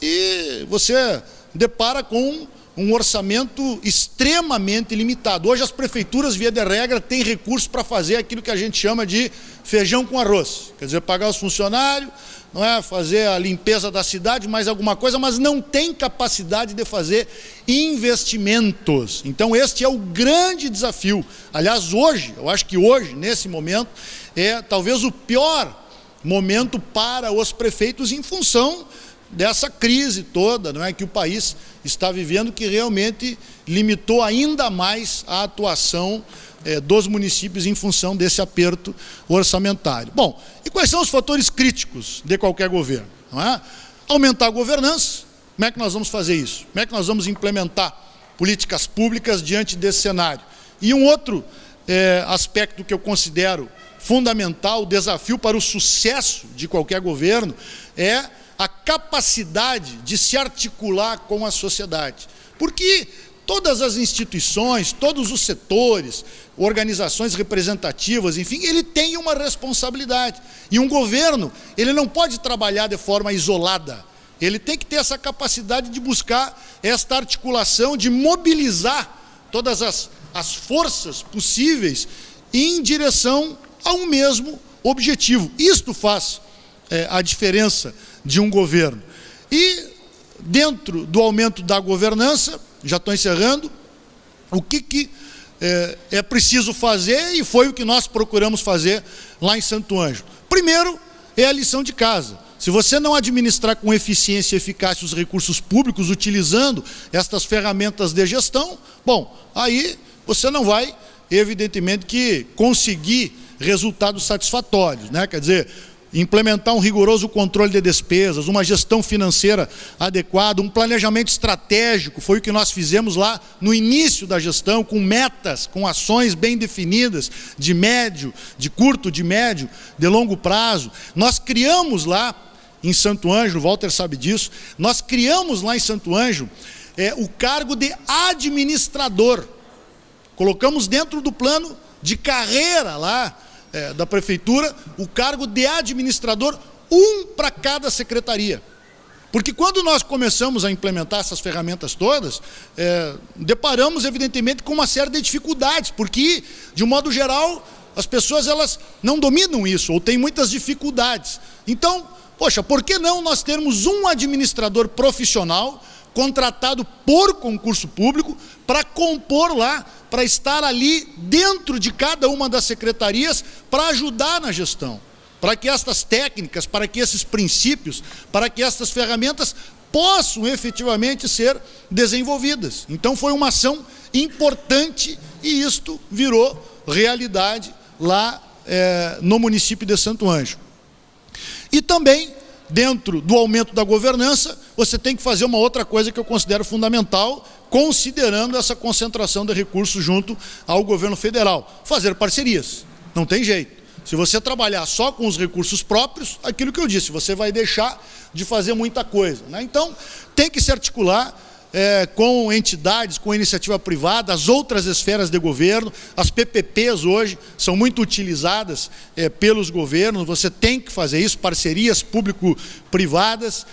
e você depara com um orçamento extremamente limitado. Hoje as prefeituras, via de regra, têm recursos para fazer aquilo que a gente chama de feijão com arroz. Quer dizer, pagar os funcionários, não é, fazer a limpeza da cidade, mais alguma coisa, mas não tem capacidade de fazer investimentos. Então este é o grande desafio. Aliás, hoje, eu acho que hoje, nesse momento, é talvez o pior momento para os prefeitos, em função dessa crise toda, não é, que o país está vivendo, que realmente limitou ainda mais a atuação dos municípios em função desse aperto orçamentário. Bom, e quais são os fatores críticos de qualquer governo? Não é? Aumentar a governança. Como é que nós vamos fazer isso? Como é que nós vamos implementar políticas públicas diante desse cenário? E um outro aspecto que eu considero fundamental, o desafio para o sucesso de qualquer governo, é a capacidade de se articular com a sociedade. Porque todas as instituições, todos os setores, organizações representativas, enfim, ele tem uma responsabilidade. E um governo, ele não pode trabalhar de forma isolada. Ele tem que ter essa capacidade de buscar esta articulação, de mobilizar todas as forças possíveis em direção a um mesmo objetivo. Isto faz a diferença de um governo. E dentro do aumento da governança, já estou encerrando, o que é preciso fazer, e foi o que nós procuramos fazer lá em Santo Ângelo. Primeiro, é a lição de casa. Se você não administrar com eficiência e eficácia os recursos públicos, utilizando estas ferramentas de gestão, bom, aí você não vai, evidentemente, que conseguir resultados satisfatórios, né? Quer dizer, implementar um rigoroso controle de despesas, uma gestão financeira adequada, um planejamento estratégico, foi o que nós fizemos lá no início da gestão, com metas, com ações bem definidas, de médio, de curto, de médio, de longo prazo. Nós criamos lá em Santo Ângelo, o Walter sabe disso, nós criamos lá em Santo Ângelo o cargo de administrador. Colocamos dentro do plano de carreira lá, da prefeitura, o cargo de administrador, um para cada secretaria. Porque quando nós começamos a implementar essas ferramentas todas, deparamos evidentemente com uma série de dificuldades, porque, de um modo geral, as pessoas elas não dominam isso, ou têm muitas dificuldades. Então, poxa, por que não nós termos um administrador profissional, contratado por concurso público, para compor lá, para estar ali dentro de cada uma das secretarias, para ajudar na gestão, para que estas técnicas, para que esses princípios, para que estas ferramentas possam efetivamente ser desenvolvidas. Então foi uma ação importante e isto virou realidade lá no município de Santo Ângelo. E também, dentro do aumento da governança, você tem que fazer uma outra coisa que eu considero fundamental, considerando essa concentração de recursos junto ao governo federal. Fazer parcerias. Não tem jeito. Se você trabalhar só com os recursos próprios, aquilo que eu disse, você vai deixar de fazer muita coisa, né? Então, tem que se articular com entidades, com iniciativa privada, as outras esferas de governo. As PPPs hoje são muito utilizadas pelos governos, você tem que fazer isso, parcerias público-privadas,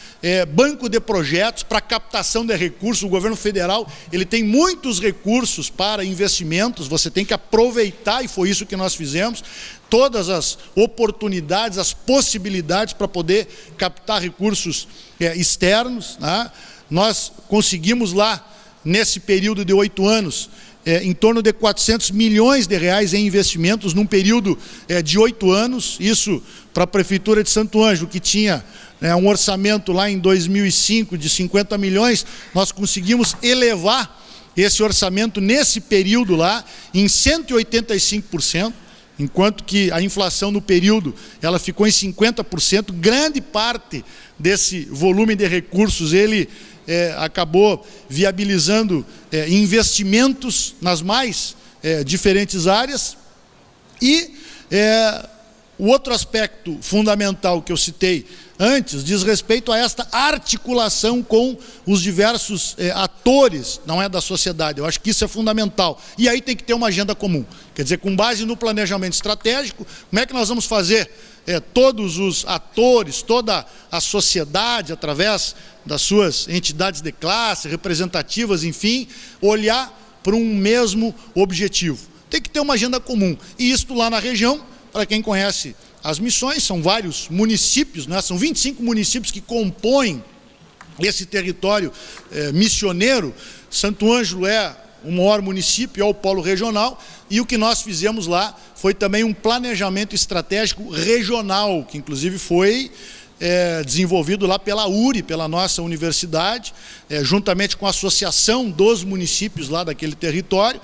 banco de projetos para captação de recursos. O governo federal ele tem muitos recursos para investimentos, você tem que aproveitar, e foi isso que nós fizemos, todas as oportunidades, as possibilidades para poder captar recursos externos, né? Nós conseguimos lá, nesse período de 8 anos, em torno de 400 milhões de reais em investimentos, num período de 8 anos, isso para a Prefeitura de Santo Ângelo, que tinha um orçamento lá em 2005 de 50 milhões, nós conseguimos elevar esse orçamento nesse período lá em 185%, enquanto que a inflação no período ela ficou em 50%, grande parte desse volume de recursos ele acabou viabilizando investimentos nas mais diferentes áreas. E o outro aspecto fundamental que eu citei antes diz respeito a esta articulação com os diversos atores, não é, da sociedade. Eu acho que isso é fundamental. E aí tem que ter uma agenda comum. Quer dizer, com base no planejamento estratégico, como é que nós vamos fazer todos os atores, toda a sociedade, através das suas entidades de classe, representativas, enfim, olhar para um mesmo objetivo. Tem que ter uma agenda comum. E isto lá na região, para quem conhece as Missões, são vários municípios, né? São 25 municípios que compõem esse território missioneiro. Santo Ângelo é o maior município, é o polo regional, e o que nós fizemos lá foi também um planejamento estratégico regional, que inclusive foi desenvolvido lá pela URI, pela nossa universidade, juntamente com a associação dos municípios lá daquele território,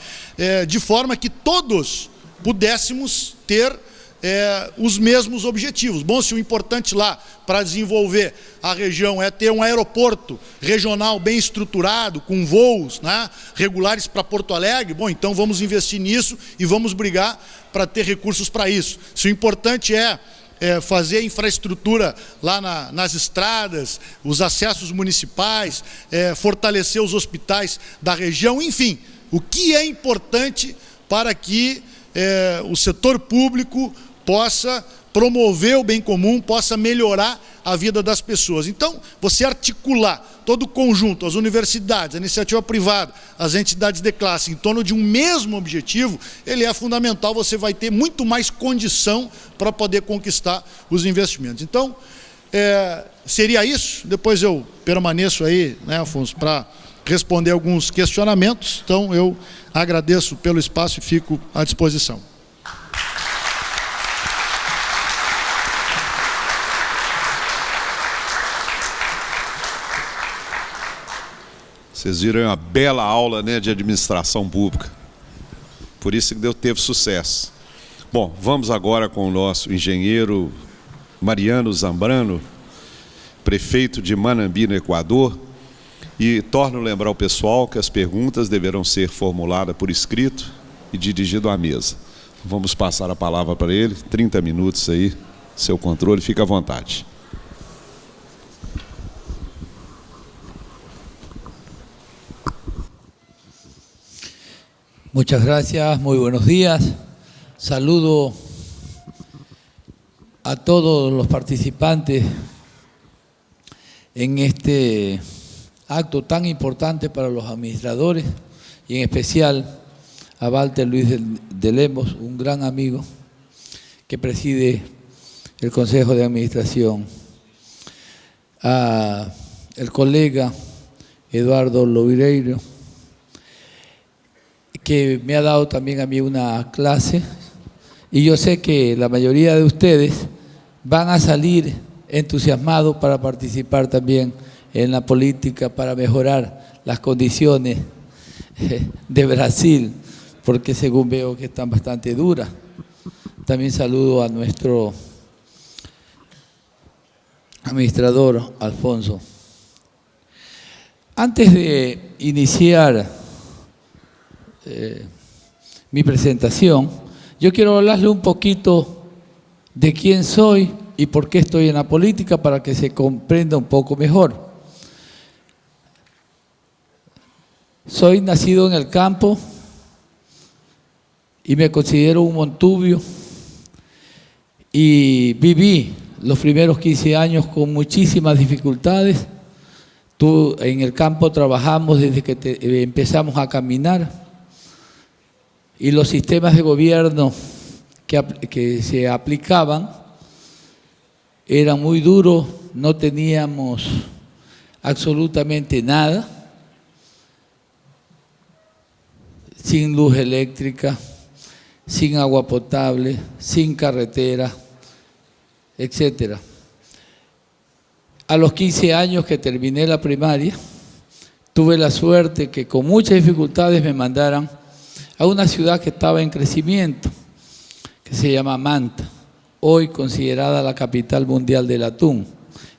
de forma que todos pudéssemos ter os mesmos objetivos. Bom, se o importante lá para desenvolver a região é ter um aeroporto regional bem estruturado, com voos, né, regulares para Porto Alegre, bom, então vamos investir nisso e vamos brigar para ter recursos para isso. Se o importante é fazer infraestrutura lá nas estradas, os acessos municipais, fortalecer os hospitais da região, enfim, o que é importante para que o setor público possa promover o bem comum, possa melhorar a vida das pessoas. Então, você articular todo o conjunto, as universidades, a iniciativa privada, as entidades de classe, em torno de um mesmo objetivo, ele é fundamental, você vai ter muito mais condição para poder conquistar os investimentos. Então, seria isso, depois eu permaneço aí, né, Afonso, para responder alguns questionamentos, então eu agradeço pelo espaço e fico à disposição. Vocês viram uma bela aula, né, de administração pública. Por isso que teve sucesso. Bom, vamos agora com o nosso engenheiro Mariano Zambrano, prefeito de Manambi, no Equador. E torno a lembrar o pessoal que as perguntas deverão ser formuladas por escrito e dirigido à mesa. Vamos passar a palavra para ele, 30 minutos aí, seu controle, fica à vontade. Muchas gracias, muy buenos días. Saludo a todos los participantes en este acto tan importante para los administradores y en especial a Walter Luis de Lemos, un gran amigo que preside el Consejo de Administración, a el colega Eduardo Lovireiro, que me ha dado también a mí una clase, y yo sé que la mayoría de ustedes van a salir entusiasmados para participar también en la política para mejorar las condiciones de Brasil, porque según veo que están bastante duras. También saludo a nuestro administrador, Alfonso. Antes de iniciar mi presentación, yo quiero hablarle un poquito de quién soy y por qué estoy en la política para que se comprenda un poco mejor. Soy nacido en el campo y me considero un montubio y viví los primeros 15 años con muchísimas dificultades. En el campo trabajamos desde que empezamos a caminar. Y los sistemas de gobierno que se aplicaban eran muy duros, no teníamos absolutamente nada, sin luz eléctrica, sin agua potable, sin carretera, etc. A los 15 años que terminé la primaria, tuve la suerte que con muchas dificultades me mandaran a una ciudad que estaba en crecimiento, que se llama Manta, hoy considerada la capital mundial del atún.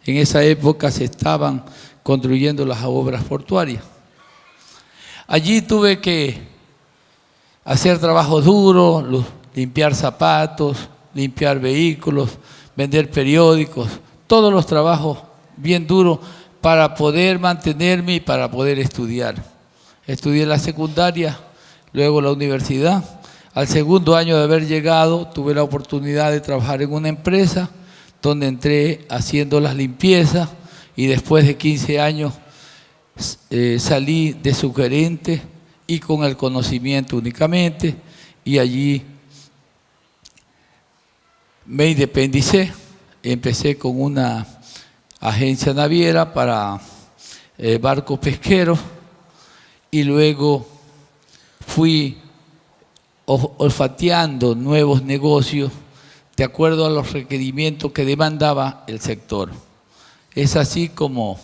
En esa época se estaban construyendo las obras portuarias. Allí tuve que hacer trabajos duros, limpiar zapatos, limpiar vehículos, vender periódicos, todos los trabajos bien duros para poder mantenerme y para poder estudiar. Estudié la secundaria, luego la universidad. Al segundo año de haber llegado, tuve la oportunidad de trabajar en una empresa donde entré haciendo las limpiezas y después de 15 años salí de subgerente y con el conocimiento únicamente, y allí me independicé. Empecé con una agencia naviera para barcos pesqueros y luego fui olfateando nuevos negocios de acuerdo a los requerimientos que demandaba el sector. Es así como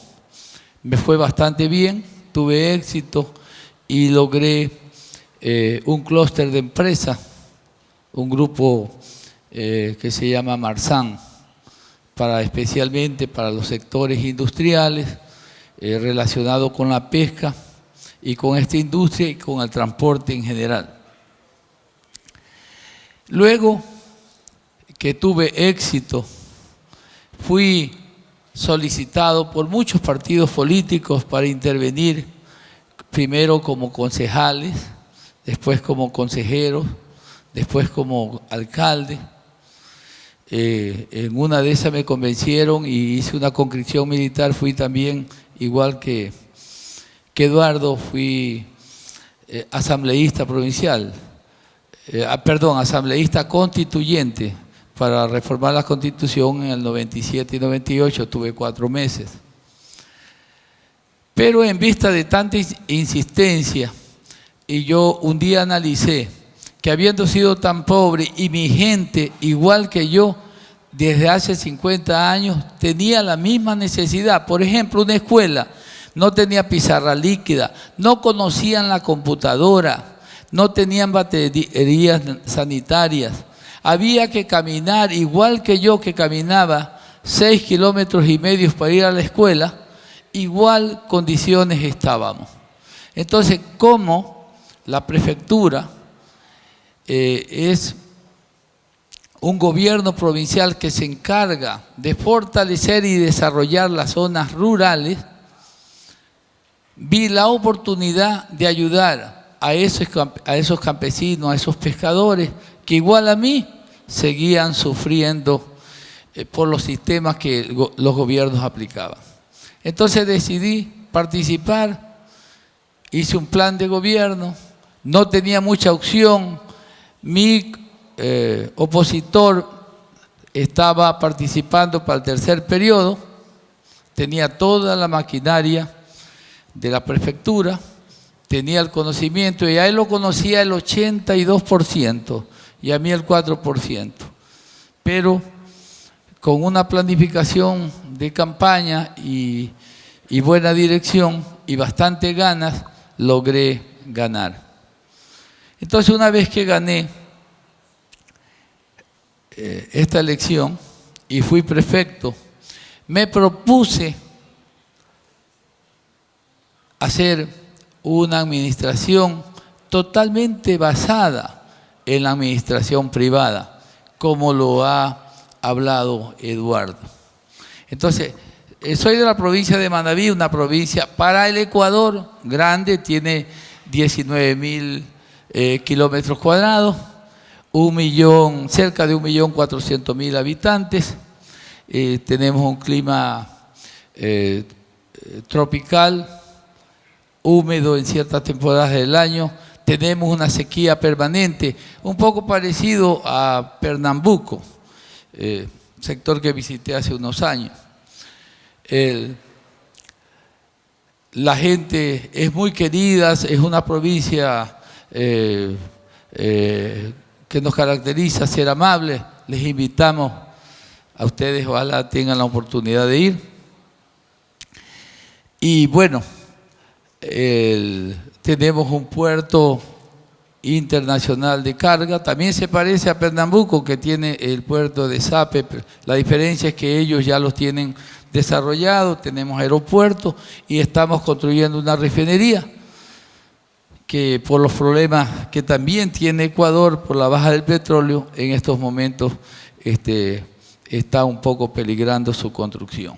me fue bastante bien, tuve éxito y logré un clúster de empresas, un grupo que se llama Marsan, especialmente para los sectores industriales relacionados con la pesca y con esta industria y con el transporte en general. Luego que tuve éxito, fui solicitado por muchos partidos políticos para intervenir, primero como concejales, después como consejeros, después como alcalde. En una de esas me convencieron y hice una conscripción militar, fui también, igual que Eduardo, fui asambleísta provincial, asambleísta constituyente para reformar la Constitución en el 97 y 98, tuve 4 meses. Pero en vista de tanta insistencia, y yo un día analicé que habiendo sido tan pobre y mi gente, igual que yo, desde hace 50 años, tenía la misma necesidad. Por ejemplo, una escuela no tenía pizarra líquida, no conocían la computadora, no tenían baterías sanitarias. Había que caminar, igual que yo que caminaba 6,5 kilómetros para ir a la escuela, igual condiciones estábamos. Entonces, ¿cómo la prefectura es un gobierno provincial que se encarga de fortalecer y desarrollar las zonas rurales? Vi la oportunidad de ayudar a esos campesinos, a esos pescadores, que igual a mí seguían sufriendo por los sistemas que los gobiernos aplicaban. Entonces decidí participar, hice un plan de gobierno, no tenía mucha opción, mi opositor estaba participando para el tercer periodo, tenía toda la maquinaria de la prefectura, tenía el conocimiento y a él lo conocía el 82%. Y a mí el 4%, pero con una planificación de campaña y buena dirección y bastante ganas, logré ganar. Entonces, una vez que gané esta elección y fui prefecto, me propuse hacer una administración totalmente basada en la administración privada, como lo ha hablado Eduardo. Entonces, soy de la provincia de Manabí, una provincia para el Ecuador grande, tiene 19,000 kilómetros cuadrados, cerca de 1.400.000 habitantes, tenemos un clima tropical, húmedo en ciertas temporadas del año. Tenemos una sequía permanente, un poco parecido a Pernambuco, sector que visité hace unos años. La gente es muy querida, es una provincia que nos caracteriza ser amable. Les invitamos a ustedes, ojalá tengan la oportunidad de ir. Y bueno, tenemos un puerto internacional de carga, también se parece a Pernambuco, que tiene el puerto de Sape. La diferencia es que ellos ya los tienen desarrollados, tenemos aeropuertos y estamos construyendo una refinería que por los problemas que también tiene Ecuador por la baja del petróleo, en estos momentos está un poco peligrando su construcción.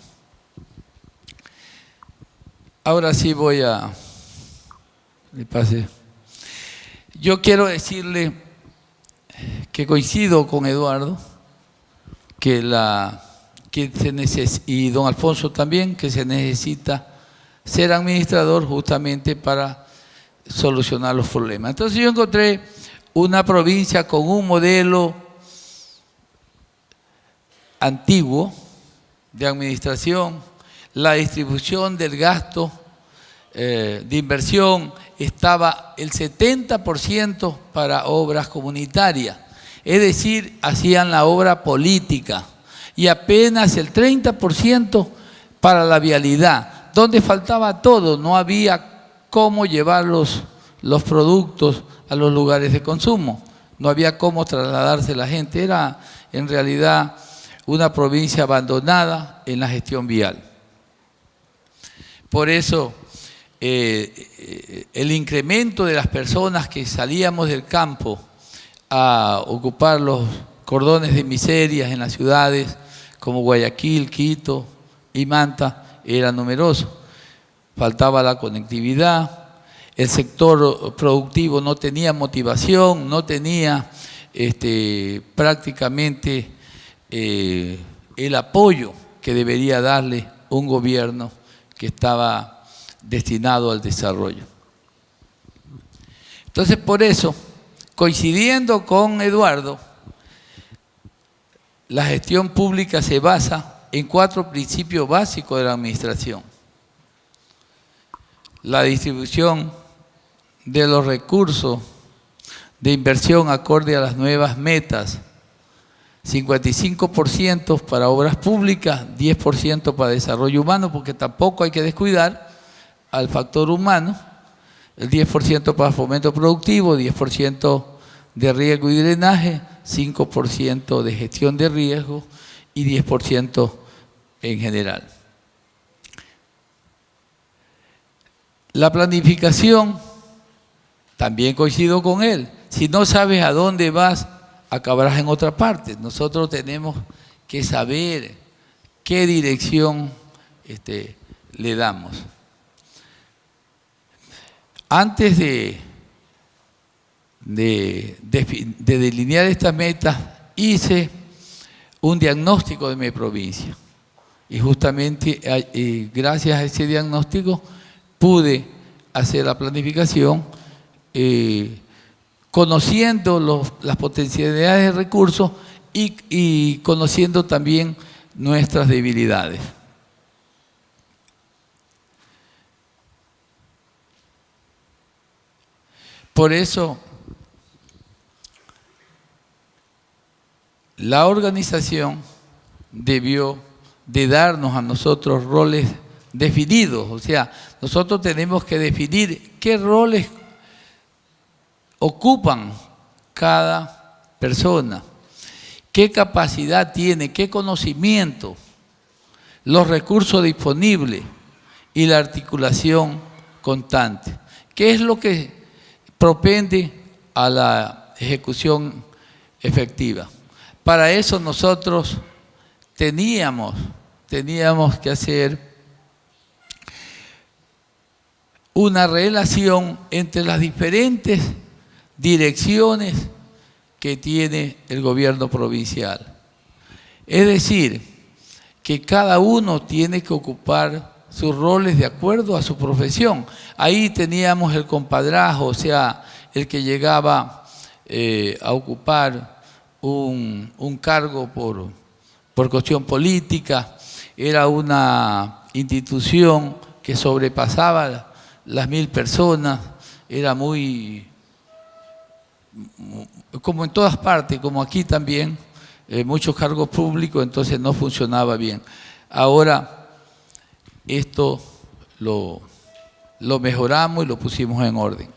Ahora sí voy a... Le pase. Yo quiero decirle que coincido con Eduardo, y don Alfonso también, que se necesita ser administrador justamente para solucionar los problemas. Entonces yo encontré una provincia con un modelo antiguo de administración, la distribución del gasto de inversión estaba el 70% para obras comunitarias, Es decir, hacían la obra política y apenas el 30% para la vialidad, donde faltaba todo, no había cómo llevar los productos a los lugares de consumo, no había cómo trasladarse la gente, era en realidad una provincia abandonada en la gestión vial. Por eso, el incremento de las personas que salíamos del campo a ocupar los cordones de miserias en las ciudades como Guayaquil, Quito y Manta era numeroso. Faltaba la conectividad, el sector productivo no tenía motivación, no tenía prácticamente el apoyo que debería darle un gobierno que estaba destinado al desarrollo. Entonces, por eso, coincidiendo con Eduardo, la gestión pública se basa en 4 principios básicos de la administración. La distribución de los recursos de inversión acorde a las nuevas metas, 55% para obras públicas, 10% para desarrollo humano, porque tampoco hay que descuidar al factor humano, el 10% para fomento productivo, 10% de riego y drenaje, 5% de gestión de riesgo y 10% en general. La planificación, también coincido con él, si no sabes a dónde vas, acabarás en otra parte. Nosotros tenemos que saber qué dirección le damos. Antes de delinear estas metas, hice un diagnóstico de mi provincia. Y justamente gracias a ese diagnóstico pude hacer la planificación conociendo las potencialidades de recursos y conociendo también nuestras debilidades. Por eso, la organización debió de darnos a nosotros roles definidos, o sea, nosotros tenemos que definir qué roles ocupan cada persona, qué capacidad tiene, qué conocimiento, los recursos disponibles y la articulación constante. ¿Qué es lo que propende a la ejecución efectiva? Para eso nosotros teníamos que hacer una relación entre las diferentes direcciones que tiene el gobierno provincial. Es decir, que cada uno tiene que ocupar sus roles de acuerdo a su profesión. Ahí teníamos el compadrazgo, o sea, el que llegaba a ocupar un cargo por cuestión política, era una institución que sobrepasaba las 1000 personas, era muy, como en todas partes, como aquí también, muchos cargos públicos, entonces no funcionaba bien. Ahora esto lo mejoramos y lo pusimos en orden.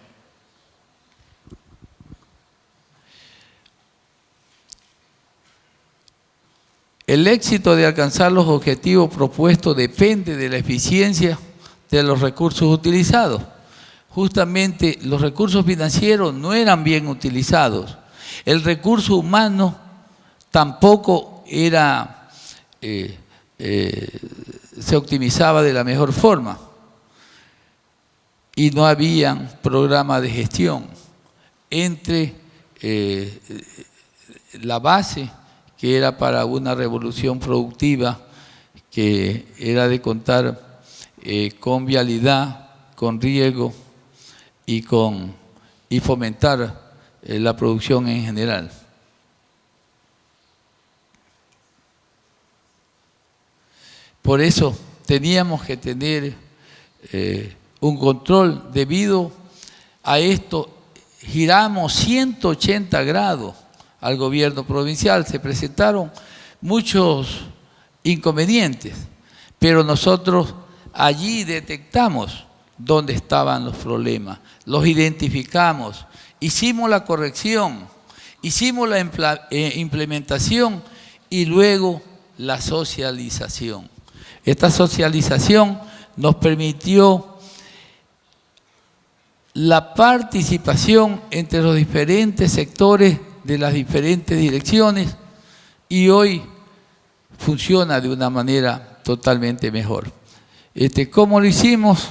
El éxito de alcanzar los objetivos propuestos depende de la eficiencia de los recursos utilizados. Justamente los recursos financieros no eran bien utilizados. El recurso humano tampoco era, se optimizaba de la mejor forma y no había programa de gestión entre la base que era para una revolución productiva, que era de contar con vialidad, con riego y fomentar la producción en general. Por eso teníamos que tener un control. Debido a esto, giramos 180 grados al gobierno provincial, se presentaron muchos inconvenientes, pero nosotros allí detectamos dónde estaban los problemas, los identificamos, hicimos la corrección, hicimos la implementación y luego la socialización. Esta socialización nos permitió la participación entre los diferentes sectores de las diferentes direcciones y hoy funciona de una manera totalmente mejor. ¿Cómo lo hicimos?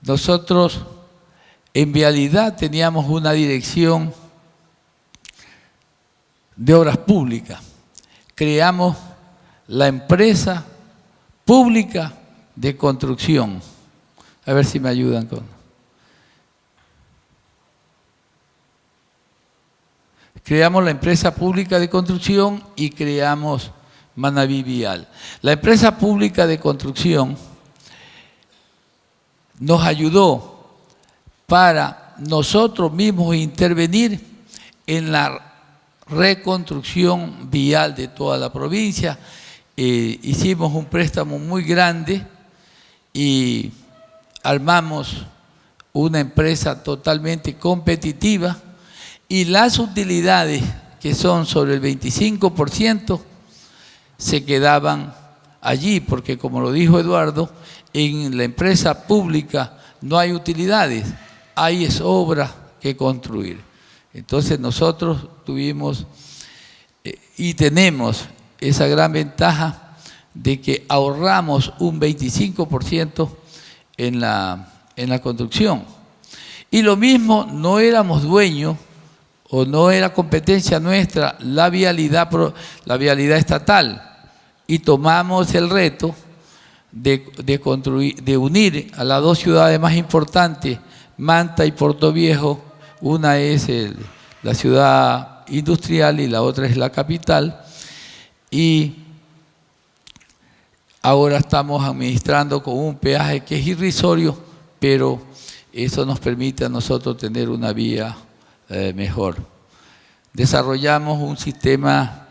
Nosotros en Vialidad teníamos una dirección de obras públicas. Creamos la empresa pública de construcción. A ver si me ayudan con... Creamos la empresa pública de construcción y creamos Manaví Vial. La empresa pública de construcción nos ayudó para nosotros mismos intervenir en la reconstrucción vial de toda la provincia. Hicimos un préstamo muy grande y armamos una empresa totalmente competitiva y las utilidades, que son sobre el 25%, se quedaban allí, porque como lo dijo Eduardo, en la empresa pública no hay utilidades, hay es obra que construir. Entonces nosotros tuvimos y tenemos esa gran ventaja de que ahorramos un 25% en la construcción. Y lo mismo, no éramos dueños o no era competencia nuestra la vialidad estatal, y tomamos el reto de unir a las dos ciudades más importantes, Manta y Puerto Viejo. Una es la ciudad industrial y la otra es la capital, y ahora estamos administrando con un peaje que es irrisorio, pero eso nos permite a nosotros tener una vía mejor. Desarrollamos un sistema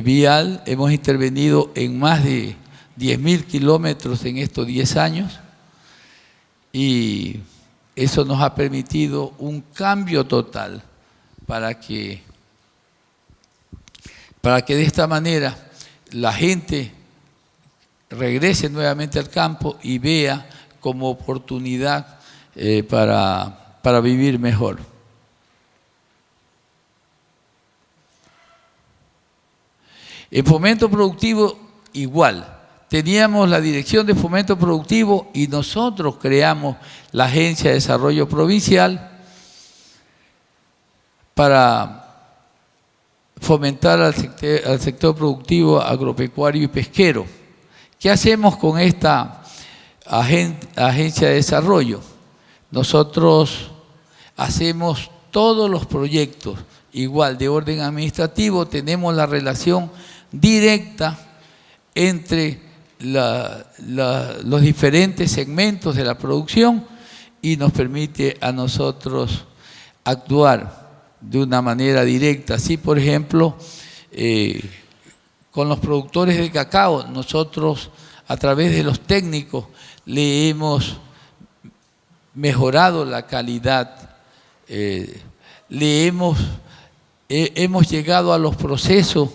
vial, hemos intervenido en más de 10.000 kilómetros en estos 10 años y eso nos ha permitido un cambio total para que de esta manera la gente regrese nuevamente al campo y vea como oportunidad para vivir mejor. En fomento productivo igual, teníamos la Dirección de Fomento Productivo y nosotros creamos la Agencia de Desarrollo Provincial para fomentar al sector productivo agropecuario y pesquero. ¿Qué hacemos con esta agencia de desarrollo? Nosotros hacemos todos los proyectos igual de orden administrativo, tenemos la relación directa entre los diferentes segmentos de la producción y nos permite a nosotros actuar de una manera directa. Así, por ejemplo, con los productores de cacao, nosotros a través de los técnicos le hemos mejorado la calidad, hemos llegado a los procesos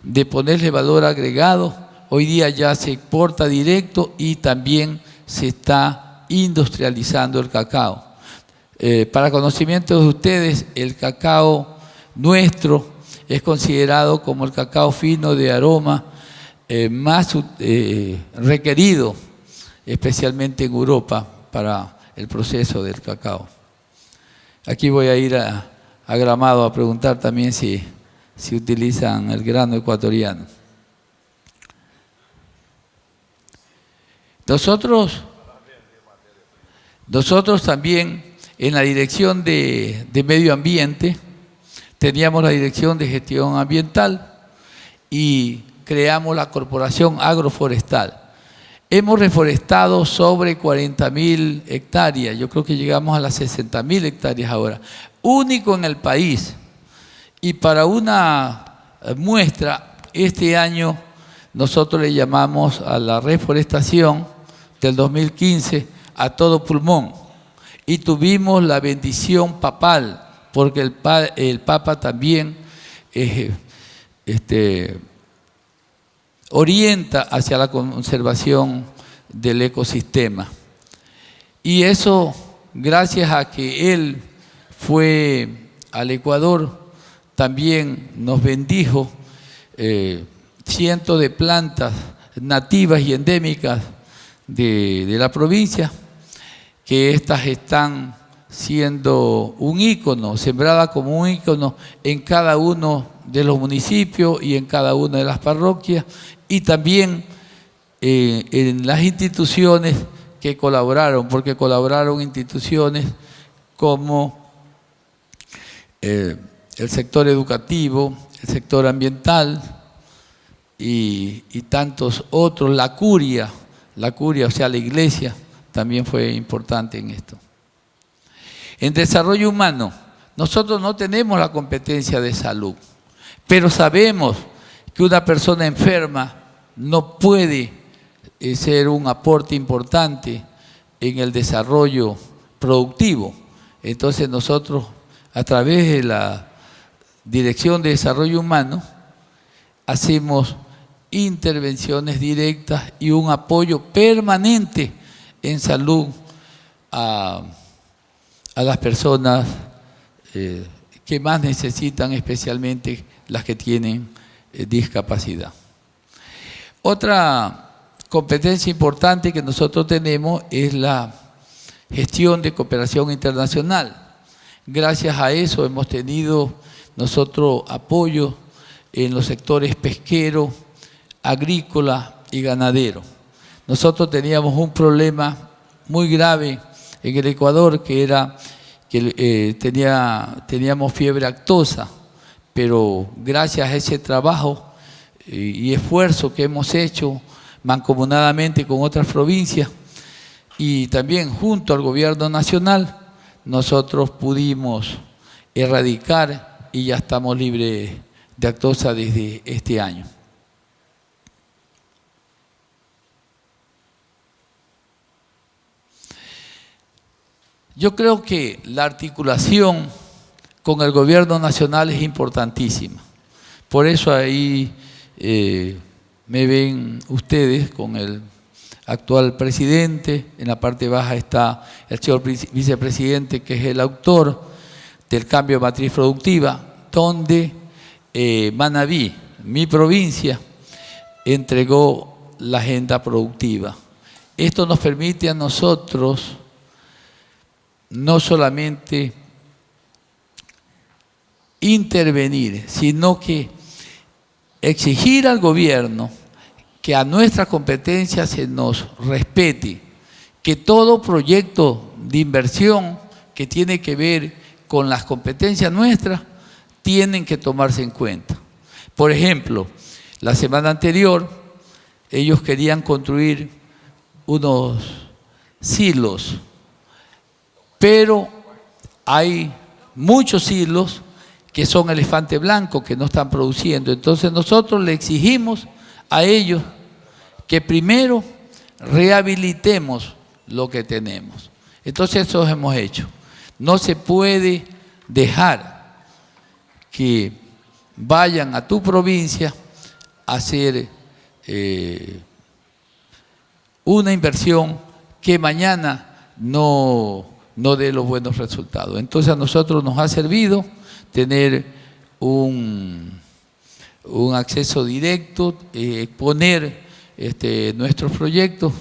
de ponerle valor agregado. Hoy día ya se exporta directo y también se está industrializando el cacao. Para conocimiento de ustedes, el cacao nuestro es considerado como el cacao fino de aroma más requerido, especialmente en Europa, para el proceso del cacao. Aquí voy a ir a Gramado a preguntar también si utilizan el grano ecuatoriano. Nosotros también en la Dirección de Medio Ambiente teníamos la Dirección de Gestión Ambiental y creamos la Corporación Agroforestal. Hemos reforestado sobre 40.000 hectáreas, yo creo que llegamos a las 60.000 hectáreas ahora, único en el país. Y para una muestra, este año nosotros le llamamos a la reforestación del 2015 a todo pulmón y tuvimos la bendición papal, porque el Papa también orienta hacia la conservación del ecosistema. Y eso, gracias a que él fue al Ecuador, también nos bendijo cientos de plantas nativas y endémicas de la provincia, que estas están siendo un ícono, sembrada como un ícono en cada uno de los municipios y en cada una de las parroquias, y también en las instituciones que colaboraron, porque colaboraron instituciones como el sector educativo, el sector ambiental y tantos otros, la curia, o sea, la iglesia también fue importante en esto. En desarrollo humano, nosotros no tenemos la competencia de salud, pero sabemos que una persona enferma no puede ser un aporte importante en el desarrollo productivo. Entonces nosotros, a través de la Dirección de Desarrollo Humano, hacemos intervenciones directas y un apoyo permanente en salud a las personas que más necesitan, especialmente las que tienen discapacidad. Otra competencia importante que nosotros tenemos es la gestión de cooperación internacional. Gracias a eso hemos tenido nosotros apoyo en los sectores pesquero, agrícola y ganadero. Nosotros teníamos un problema muy grave en el Ecuador, que era que teníamos fiebre aftosa, pero gracias a ese trabajo y esfuerzo que hemos hecho mancomunadamente con otras provincias y también junto al gobierno nacional, nosotros pudimos erradicar y ya estamos libres de aftosa desde este año. Yo creo que la articulación con el gobierno nacional es importantísima. Por eso ahí me ven ustedes con el actual presidente. En la parte baja está el señor vicepresidente, que es el autor del cambio de matriz productiva, donde Manabí, mi provincia, entregó la agenda productiva. Esto nos permite a nosotros no solamente intervenir, sino que exigir al gobierno que a nuestra competencia se nos respete, que todo proyecto de inversión que tiene que ver con las competencias nuestras tienen que tomarse en cuenta. Por ejemplo, la semana anterior ellos querían construir unos silos, pero hay muchos silos que son elefante blanco, que no están produciendo. Entonces nosotros le exigimos a ellos que primero rehabilitemos lo que tenemos. Entonces eso hemos hecho. No se puede dejar que vayan a tu provincia a hacer una inversión que mañana no dé los buenos resultados. Entonces a nosotros nos ha servido tener un acceso directo, exponer nuestros proyectos,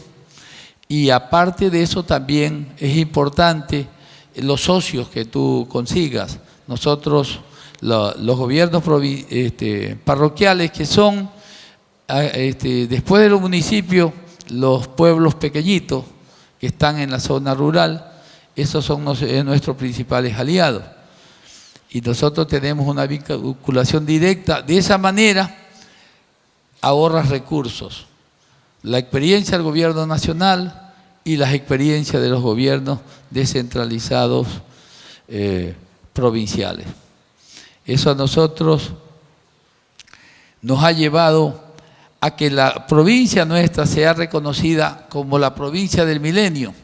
y aparte de eso también es importante los socios que tú consigas. Nosotros, los gobiernos parroquiales, que son después de los municipios, los pueblos pequeñitos que están en la zona rural, esos son nuestros principales aliados. Y nosotros tenemos una vinculación directa. De esa manera ahorras recursos. La experiencia del gobierno nacional y las experiencias de los gobiernos descentralizados provinciales. Eso a nosotros nos ha llevado a que la provincia nuestra sea reconocida como la provincia del milenio,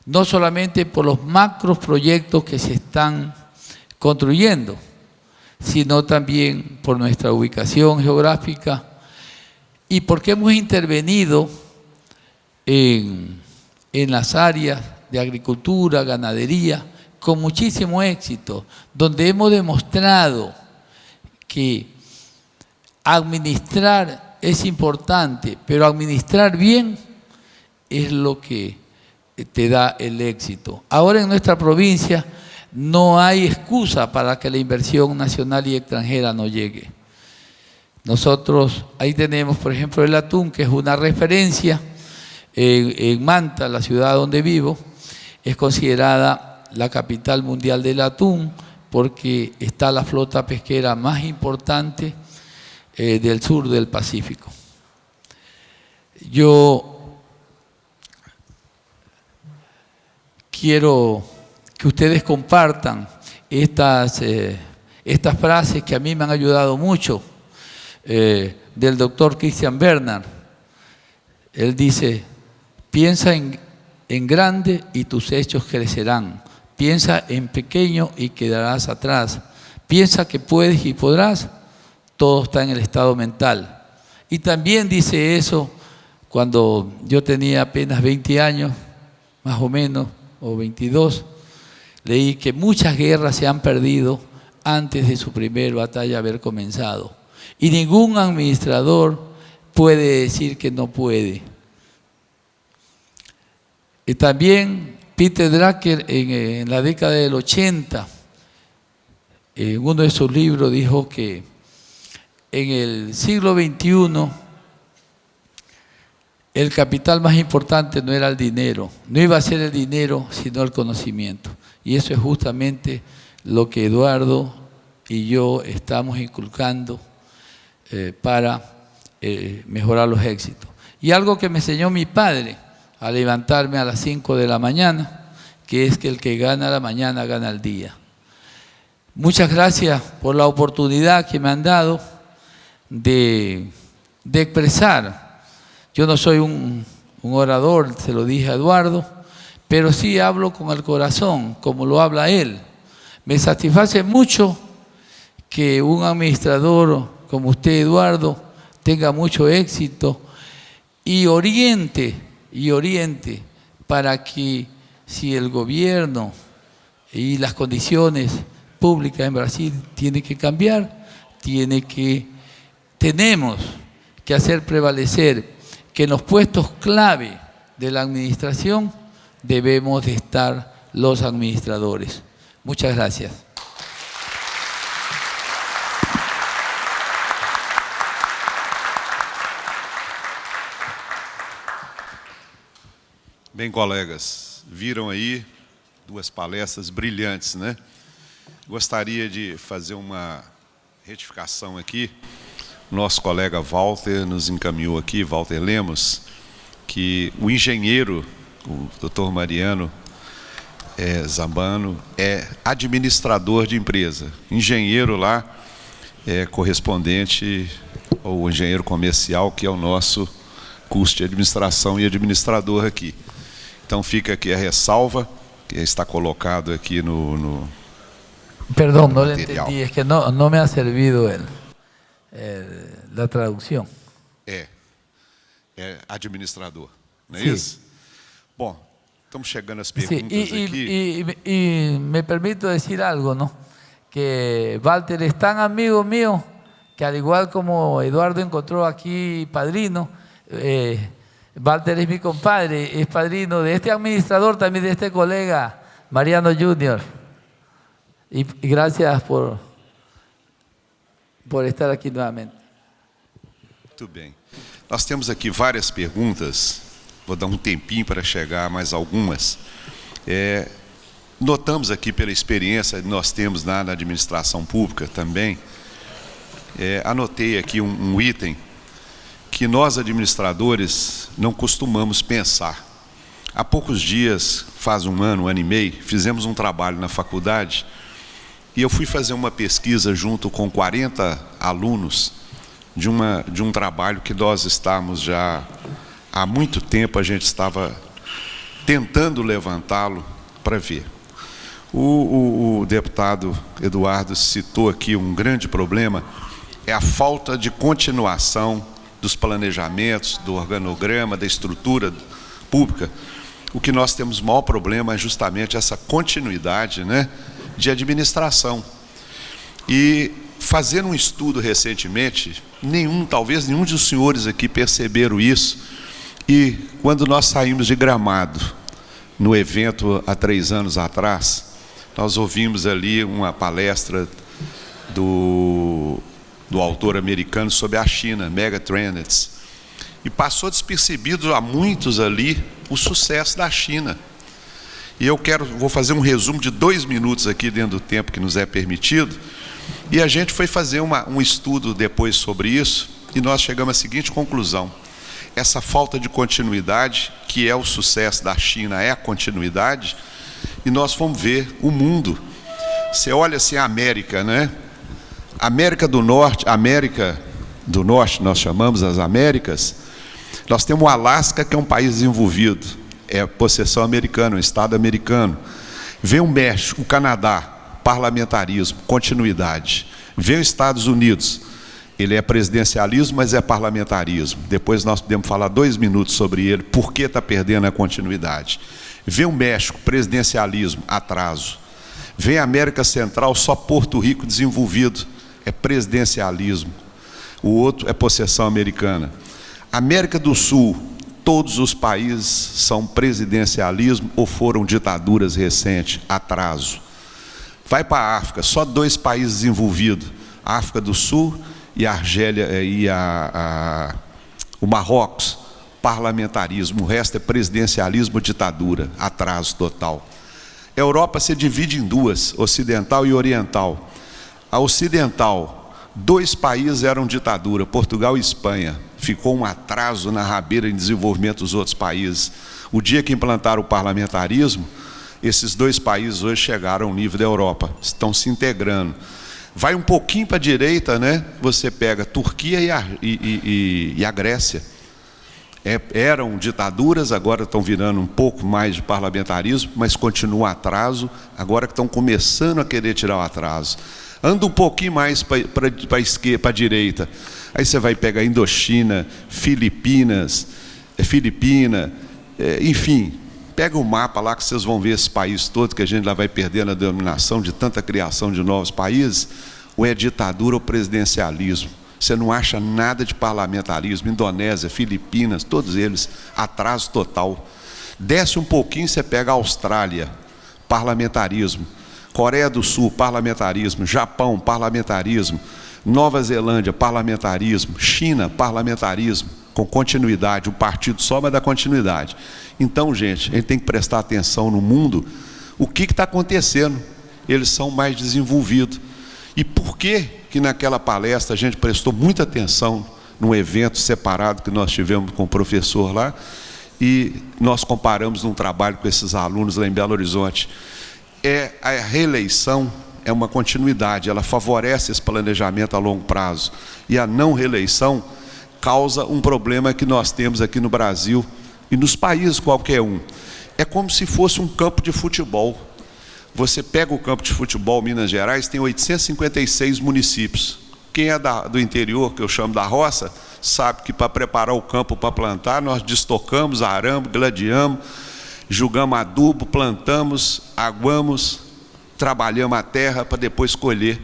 no solamente por los macros proyectos que se están construyendo, sino también por nuestra ubicación geográfica y porque hemos intervenido en las áreas de agricultura, ganadería, con muchísimo éxito, donde hemos demostrado que administrar es importante, pero administrar bien es lo que te da el éxito. Ahora en nuestra provincia no hay excusa para que la inversión nacional y extranjera no llegue. Nosotros ahí tenemos, por ejemplo, el atún, que es una referencia. En Manta, la ciudad donde vivo, es considerada la capital mundial del atún porque está la flota pesquera más importante del sur del Pacífico. Yo quiero que ustedes compartan estas frases que a mí me han ayudado mucho, del doctor Christian Bernard. Él dice: piensa en grande y tus hechos crecerán. Piensa en pequeño y quedarás atrás. Piensa que puedes y podrás. Todo está en el estado mental. Y también dice eso cuando yo tenía apenas 20 años, más o menos, o 22, leí que muchas guerras se han perdido antes de su primera batalla haber comenzado. Y ningún administrador puede decir que no puede. Y también Peter Drucker en la década del 80, en uno de sus libros dijo que en el siglo XXI el capital más importante no era el dinero, no iba a ser el dinero, sino el conocimiento. Y eso es justamente lo que Eduardo y yo estamos inculcando para mejorar los éxitos. Y algo que me enseñó mi padre a levantarme a las 5 de la mañana, que es que el que gana la mañana gana el día. Muchas gracias por la oportunidad que me han dado de expresar. Yo no soy un orador, se lo dije a Eduardo, pero sí hablo con el corazón, como lo habla él. Me satisface mucho que un administrador como usted, Eduardo, tenga mucho éxito y oriente para que, si el gobierno y las condiciones públicas en Brasil tienen que cambiar, tenemos que hacer prevalecer que en los puestos clave de la administración debemos de estar los administradores. Muchas gracias. Bem, colegas, viram aí duas palestras brilhantes, né? Gostaria de fazer uma retificação aqui. Nosso colega Walter nos encaminhou aqui, Walter Lemos, que o engenheiro, o Dr. Mariano Zambrano, é administrador de empresa. Engenheiro lá é correspondente ao engenheiro comercial, que é o nosso curso de administração e administrador aqui. Então fica aqui a ressalva, que está colocado aqui no Perdão, não le material. entendi, é que não me ha servido a tradução. É administrador, não é Sim. isso? Bom, estamos chegando às Sí, perguntas aqui. y me permito decir algo, ¿no? Que Walter es tan amigo mío que, al igual como Eduardo encontró aquí padrino, Walter es mi compadre, es padrino de este administrador, también de este colega, Mariano Junior. Y gracias por estar aqui novamente. Muito bem. Nós temos aqui várias perguntas. Vou dar um tempinho para chegar a mais algumas. Notamos aqui pela experiência que nós temos na administração pública também. Anotei aqui um item que nós administradores não costumamos pensar. Há poucos dias, faz um ano e meio, fizemos um trabalho na faculdade e eu fui fazer uma pesquisa junto com 40 alunos de um trabalho que nós estamos já há muito tempo, a gente estava tentando levantá-lo para ver. O deputado Eduardo citou aqui um grande problema, é a falta de continuação dos planejamentos, do organograma, da estrutura pública. O que nós temos maior problema é justamente essa continuidade, né, de administração. E fazendo um estudo recentemente, talvez nenhum dos senhores aqui perceberam isso, e quando nós saímos de Gramado, no evento há 3 anos atrás, nós ouvimos ali uma palestra do autor americano sobre a China, Megatrends, e passou despercebido a muitos ali o sucesso da China. E vou fazer um resumo de 2 minutos aqui dentro do tempo que nos é permitido, e a gente foi fazer um estudo depois sobre isso, e nós chegamos à seguinte conclusão: essa falta de continuidade, que é o sucesso da China, é a continuidade, e nós fomos ver o mundo. Você olha assim a América, né? América do Norte, nós chamamos as Américas, nós temos o Alasca, que é um país desenvolvido, é possessão americana, um estado americano. Vem o México, o Canadá, parlamentarismo, continuidade. Vem os Estados Unidos, ele é presidencialismo, mas é parlamentarismo. Depois nós podemos falar 2 minutos sobre ele, por que está perdendo a continuidade. Vem o México, presidencialismo, atraso. Vem a América Central, só Porto Rico desenvolvido, é presidencialismo. O outro é possessão americana. América do Sul, todos os países são presidencialismo ou foram ditaduras recentes, atraso. Vai para a África, só 2 países desenvolvidos, a África do Sul e a Argélia e o Marrocos, parlamentarismo, o resto é presidencialismo ou ditadura, atraso total. A Europa se divide em 2, ocidental e oriental. A ocidental, 2 países eram ditadura, Portugal e Espanha. Ficou um atraso na rabeira em desenvolvimento dos outros países. O dia que implantaram o parlamentarismo, esses 2 países hoje chegaram ao nível da Europa, estão se integrando. Vai um pouquinho para a direita, né? Você pega a Turquia e a Grécia. Eram ditaduras, agora estão virando um pouco mais de parlamentarismo, mas continua atraso, agora que estão começando a querer tirar o atraso. Anda um pouquinho mais para a direita, aí você vai pegar Indochina, Filipinas, enfim, pega o mapa lá que vocês vão ver esse país todo, que a gente lá vai perdendo a denominação de tanta criação de novos países, ou é ditadura ou presidencialismo. Você não acha nada de parlamentarismo. Indonésia, Filipinas, todos eles, atraso total. Desce um pouquinho, você pega a Austrália, parlamentarismo. Coreia do Sul, parlamentarismo. Japão, parlamentarismo. Nova Zelândia, parlamentarismo. China, parlamentarismo. Com continuidade, um partido só, mas dá continuidade. Então, gente, a gente tem que prestar atenção no mundo. O que está acontecendo? Eles são mais desenvolvidos. E por que naquela palestra a gente prestou muita atenção num evento separado que nós tivemos com o professor lá, e nós comparamos um trabalho com esses alunos lá em Belo Horizonte? A reeleição é uma continuidade, ela favorece esse planejamento a longo prazo, e a não reeleição causa um problema que nós temos aqui no Brasil e nos países qualquer um. É como se fosse um campo de futebol. Você pega o campo de futebol Minas Gerais, tem 856 municípios. Quem é do interior, que eu chamo da roça, sabe que para preparar o campo para plantar, nós destocamos, aramos, gladiamos, jogamos adubo, plantamos, aguamos, trabalhamos a terra para depois colher.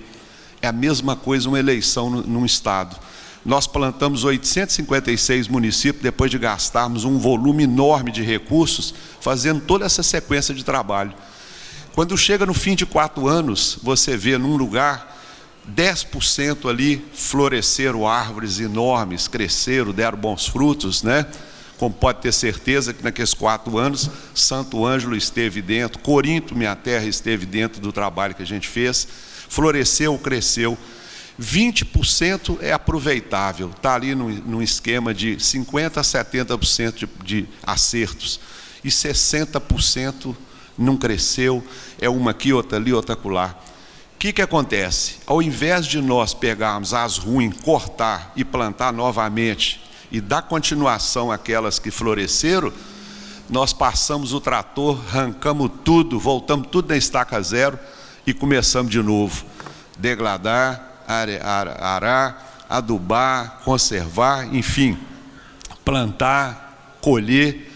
É a mesma coisa uma eleição num estado. Nós plantamos 856 municípios depois de gastarmos um volume enorme de recursos, fazendo toda essa sequência de trabalho. Quando chega no fim de 4 anos, você vê num lugar, 10% ali floresceram árvores enormes, cresceram, deram bons frutos, né? Como pode ter certeza que naqueles 4 anos, Santo Ângelo esteve dentro, Corinto, minha terra, esteve dentro do trabalho que a gente fez, floresceu, cresceu. 20% é aproveitável, está ali num esquema de 50% a 70% de acertos, e 60% não cresceu, é uma aqui, outra ali, outra acolá. O que acontece? Ao invés de nós pegarmos as ruins, cortar e plantar novamente, e dar continuação àquelas que floresceram, nós passamos o trator, arrancamos tudo, voltamos tudo na estaca zero e começamos de novo. Degradar, arar, adubar, conservar, enfim, plantar, colher.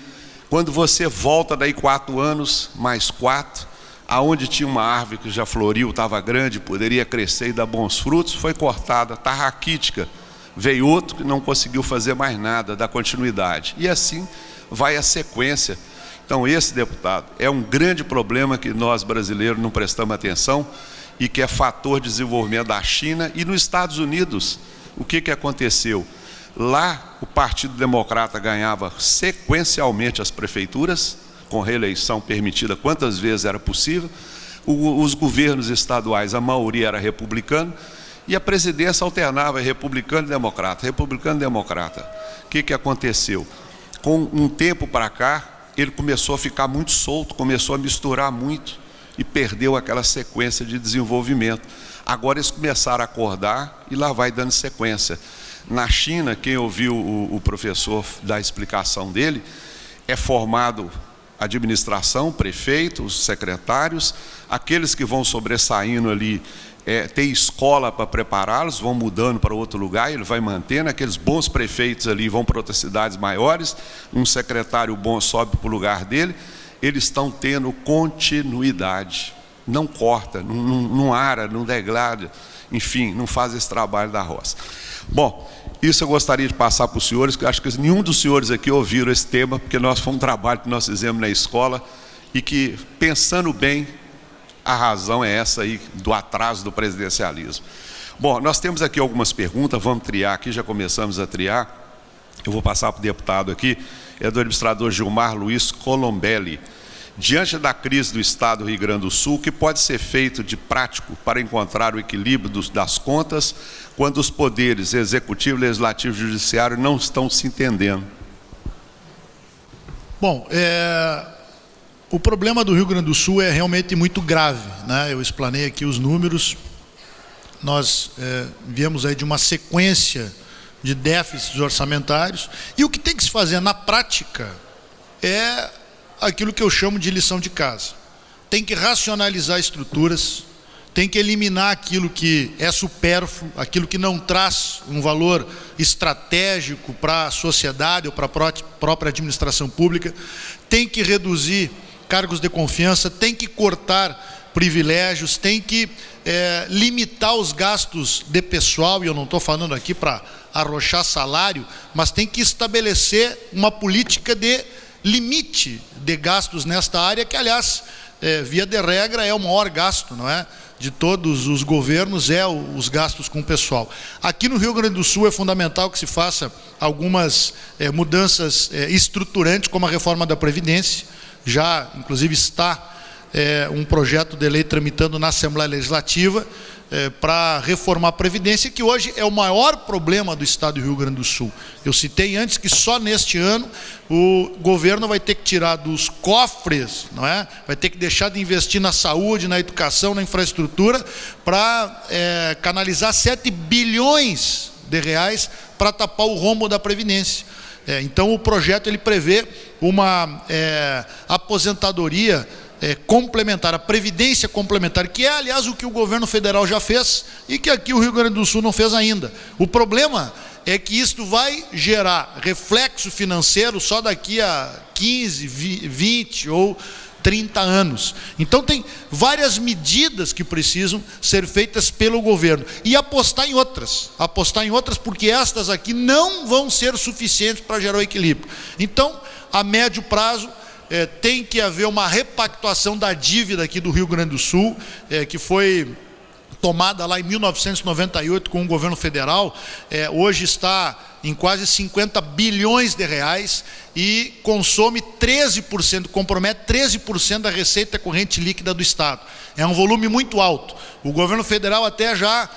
Quando você volta daí 4 anos, mais 4, aonde tinha uma árvore que já floriu, estava grande, poderia crescer e dar bons frutos, foi cortada, está raquítica. Veio outro que não conseguiu fazer mais nada, dar continuidade. E assim vai a sequência. Então esse, deputado, é um grande problema que nós brasileiros não prestamos atenção e que é fator de desenvolvimento da China. E nos Estados Unidos, o que aconteceu? Lá o Partido Democrata ganhava sequencialmente as prefeituras, com reeleição permitida quantas vezes era possível. Os governos estaduais, a maioria era republicano, e a presidência alternava republicano e democrata, republicano e democrata. O que aconteceu? Com um tempo para cá, ele começou a ficar muito solto, começou a misturar muito e perdeu aquela sequência de desenvolvimento. Agora eles começaram a acordar e lá vai dando sequência. Na China, quem ouviu o professor dar a explicação dele, é formado administração, prefeito, os secretários, aqueles que vão sobressaindo ali, tem escola para prepará-los, vão mudando para outro lugar, ele vai mantendo, aqueles bons prefeitos ali vão para outras cidades maiores, um secretário bom sobe para o lugar dele, eles estão tendo continuidade, não corta, não ara, não degrada, enfim, não faz esse trabalho da roça. Bom, isso eu gostaria de passar para os senhores, que eu acho que nenhum dos senhores aqui ouviram esse tema, porque foi um trabalho que nós fizemos na escola, e que, pensando bem, a razão é essa aí, do atraso do presidencialismo. Bom, nós temos aqui algumas perguntas, vamos triar aqui, já começamos a triar. Eu vou passar para o deputado aqui, é do administrador Gilmar Luiz Colombelli. Diante da crise do Estado do Rio Grande do Sul, o que pode ser feito de prático para encontrar o equilíbrio das contas, quando os poderes executivo, legislativo e judiciário não estão se entendendo? Bom, o problema do Rio Grande do Sul é realmente muito grave, né? Eu explanei aqui os números. Nós viemos aí de uma sequência de déficits orçamentários, e o que tem que se fazer na prática é aquilo que eu chamo de lição de casa. Tem que racionalizar estruturas, tem que eliminar aquilo que é supérfluo, aquilo que não traz um valor estratégico para a sociedade ou para a própria administração pública, tem que reduzir cargos de confiança, tem que cortar privilégios, tem que limitar os gastos de pessoal, e eu não estou falando aqui para arrochar salário, mas tem que estabelecer uma política de limite de gastos nesta área, que, aliás, via de regra, é o maior gasto, não é? De todos os governos, os gastos com o pessoal. Aqui no Rio Grande do Sul é fundamental que se faça algumas mudanças estruturantes, como a reforma da Previdência. Já, inclusive, está um projeto de lei tramitando na Assembleia Legislativa para reformar a Previdência, que hoje é o maior problema do Estado do Rio Grande do Sul. Eu citei antes que só neste ano o governo vai ter que tirar dos cofres, não é? Vai ter que deixar de investir na saúde, na educação, na infraestrutura, para canalizar 7 bilhões de reais para tapar o rombo da Previdência. Então o projeto ele prevê uma aposentadoria complementar, a previdência complementar, que é, aliás, o que o governo federal já fez e que aqui o Rio Grande do Sul não fez ainda. O problema é que isto vai gerar reflexo financeiro só daqui a 15, 20 ou 30 anos. Então tem várias medidas que precisam ser feitas pelo governo e apostar em outras porque estas aqui não vão ser suficientes para gerar o equilíbrio. Então, a médio prazo, tem que haver uma repactuação da dívida aqui do Rio Grande do Sul, que foi tomada lá em 1998 com o governo federal, hoje está em quase 50 bilhões de reais, e consome 13%, compromete 13% da receita corrente líquida do Estado. É um volume muito alto. O governo federal até já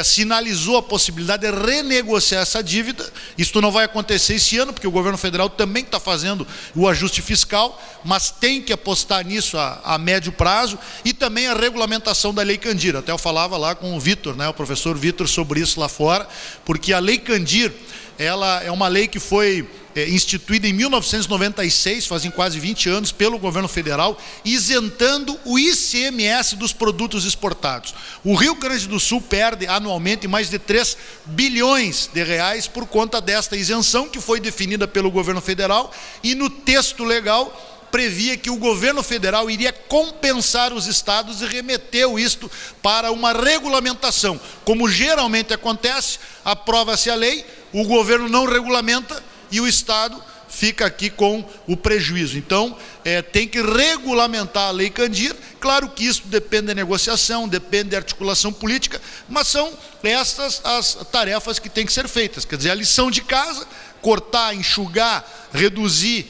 sinalizou a possibilidade de renegociar essa dívida. Isso não vai acontecer esse ano, porque o governo federal também está fazendo o ajuste fiscal, mas tem que apostar nisso a médio prazo, e também a regulamentação da Lei Candir. Até eu falava lá com o Vitor, o professor Vitor, sobre isso lá fora, porque a Lei Candir, ela é uma lei que foi instituída em 1996, fazem quase 20 anos, pelo governo federal, isentando o ICMS dos produtos exportados. O Rio Grande do Sul perde anualmente mais de 3 bilhões de reais por conta desta isenção que foi definida pelo governo federal, e no texto legal previa que o governo federal iria compensar os estados e remeteu isto para uma regulamentação. Como geralmente acontece, aprova-se a lei, o governo não regulamenta e o Estado fica aqui com o prejuízo. Então, tem que regulamentar a Lei Candir. Claro que isso depende da negociação, depende da articulação política, mas são estas as tarefas que têm que ser feitas. Quer dizer, a lição de casa, cortar, enxugar, reduzir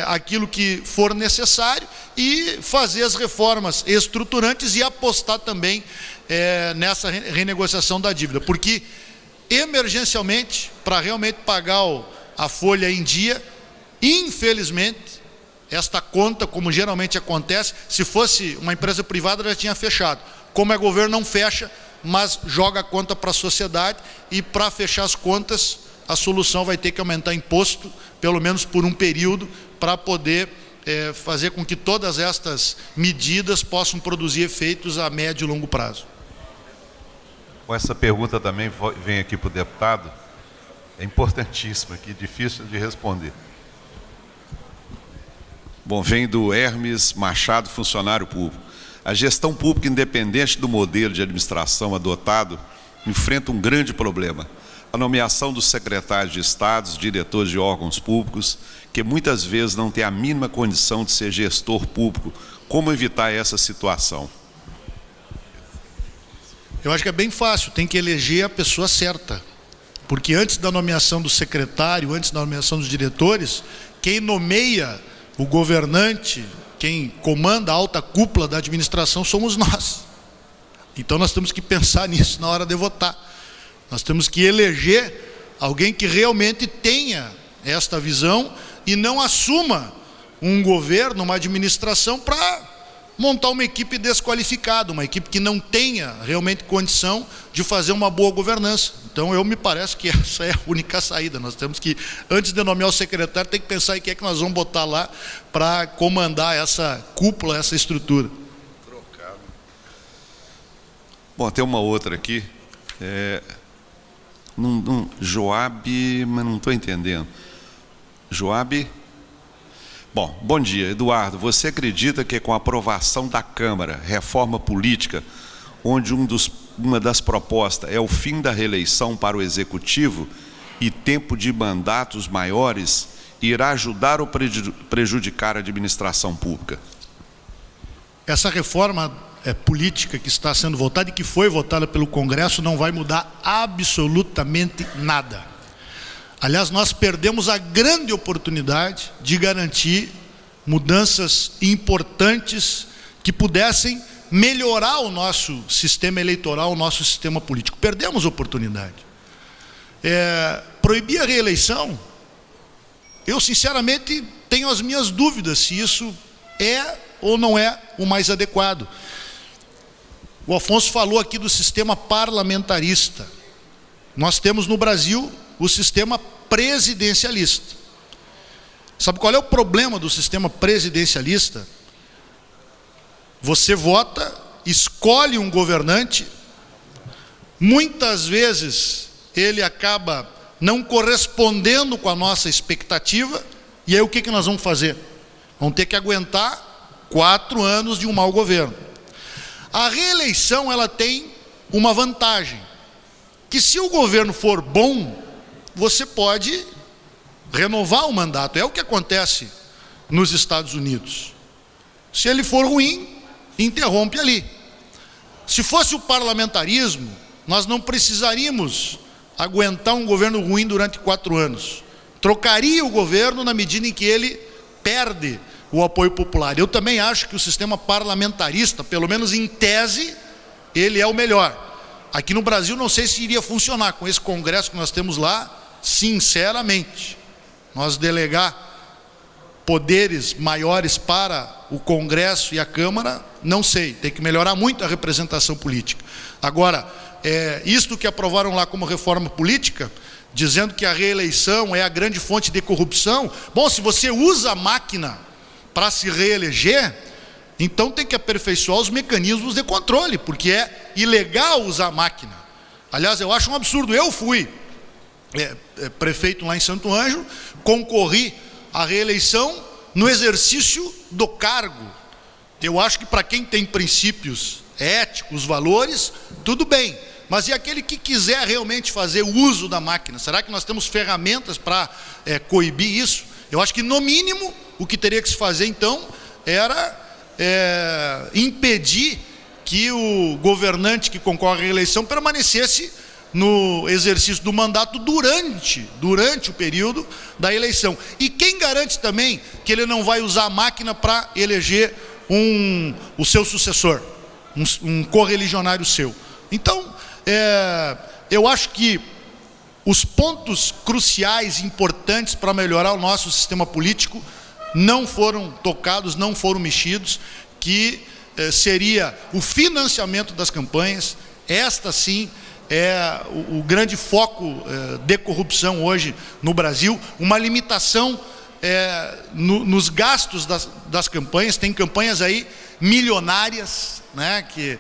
aquilo que for necessário e fazer as reformas estruturantes e apostar também nessa renegociação da dívida. Porque, emergencialmente, para realmente pagar a folha em dia, infelizmente, esta conta, como geralmente acontece, se fosse uma empresa privada já tinha fechado. Como é governo, não fecha, mas joga a conta para a sociedade, e para fechar as contas, a solução vai ter que aumentar imposto, pelo menos por um período, para poder fazer com que todas estas medidas possam produzir efeitos a médio e longo prazo. Com essa pergunta também vem aqui para o deputado. É importantíssimo aqui, difícil de responder. Bom, vem do Hermes Machado, funcionário público. A gestão pública, independente do modelo de administração adotado, enfrenta um grande problema. A nomeação dos secretários de estados, diretores de órgãos públicos, que muitas vezes não têm a mínima condição de ser gestor público. Como evitar essa situação? Eu acho que é bem fácil, tem que eleger a pessoa certa. Porque antes da nomeação do secretário, antes da nomeação dos diretores, quem nomeia o governante, quem comanda a alta cúpula da administração somos nós. Então nós temos que pensar nisso na hora de votar. Nós temos que eleger alguém que realmente tenha esta visão e não assuma um governo, uma administração para montar uma equipe desqualificada, uma equipe que não tenha realmente condição de fazer uma boa governança. Então, me parece que essa é a única saída. Nós temos que, antes de nomear o secretário, tem que pensar em quem é que nós vamos botar lá para comandar essa cúpula, essa estrutura. Bom, tem uma outra aqui. Joab, mas não estou entendendo. Joab... Bom dia, Eduardo. Você acredita que com a aprovação da Câmara, reforma política, onde uma das propostas é o fim da reeleição para o Executivo e tempo de mandatos maiores, irá ajudar ou prejudicar a administração pública? Essa reforma política que está sendo votada e que foi votada pelo Congresso não vai mudar absolutamente nada. Aliás, nós perdemos a grande oportunidade de garantir mudanças importantes que pudessem melhorar o nosso sistema eleitoral, o nosso sistema político. Perdemos a oportunidade. Proibir a reeleição, eu sinceramente tenho as minhas dúvidas se isso é ou não é o mais adequado. O Afonso falou aqui do sistema parlamentarista. Nós temos no Brasil o sistema presidencialista. Sabe qual é o problema do sistema presidencialista? Você vota, escolhe um governante, muitas vezes ele acaba não correspondendo com a nossa expectativa, e aí o que nós vamos fazer? Vamos ter que aguentar 4 anos de um mau governo. A reeleição, ela tem uma vantagem, que se o governo for bom, você pode renovar o mandato. É o que acontece nos Estados Unidos. Se ele for ruim, interrompe ali. Se fosse o parlamentarismo, nós não precisaríamos aguentar um governo ruim durante 4 anos. trocaria o governo na medida em que ele perde o apoio popular. Eu também acho que o sistema parlamentarista, pelo menos em tese, ele é o melhor. Aqui no Brasil não sei se iria funcionar com esse Congresso que nós temos lá, sinceramente. Nós delegar poderes maiores para o Congresso e a Câmara, não sei, tem que melhorar muito a representação política. Agora, isto que aprovaram lá como reforma política, dizendo que a reeleição é a grande fonte de corrupção, bom, se você usa a máquina para se reeleger, então tem que aperfeiçoar os mecanismos de controle, porque é ilegal usar a máquina. Aliás, eu acho um absurdo. Eu fui prefeito lá em Santo Ângelo, concorri à reeleição no exercício do cargo. Eu acho que para quem tem princípios éticos, valores, tudo bem. Mas e aquele que quiser realmente fazer o uso da máquina? Será que nós temos ferramentas para coibir isso? Eu acho que, no mínimo, o que teria que se fazer, então, era impedir que o governante que concorre à reeleição permanecesse no exercício do mandato durante o período da eleição. E quem garante também que ele não vai usar a máquina para eleger o seu sucessor, um correligionário seu? Então, eu acho que os pontos cruciais, importantes para melhorar o nosso sistema político não foram tocados, não foram mexidos, que seria o financiamento das campanhas. Esta sim é o grande foco de corrupção hoje no Brasil, uma limitação nos gastos das campanhas. Tem campanhas aí milionárias, né, que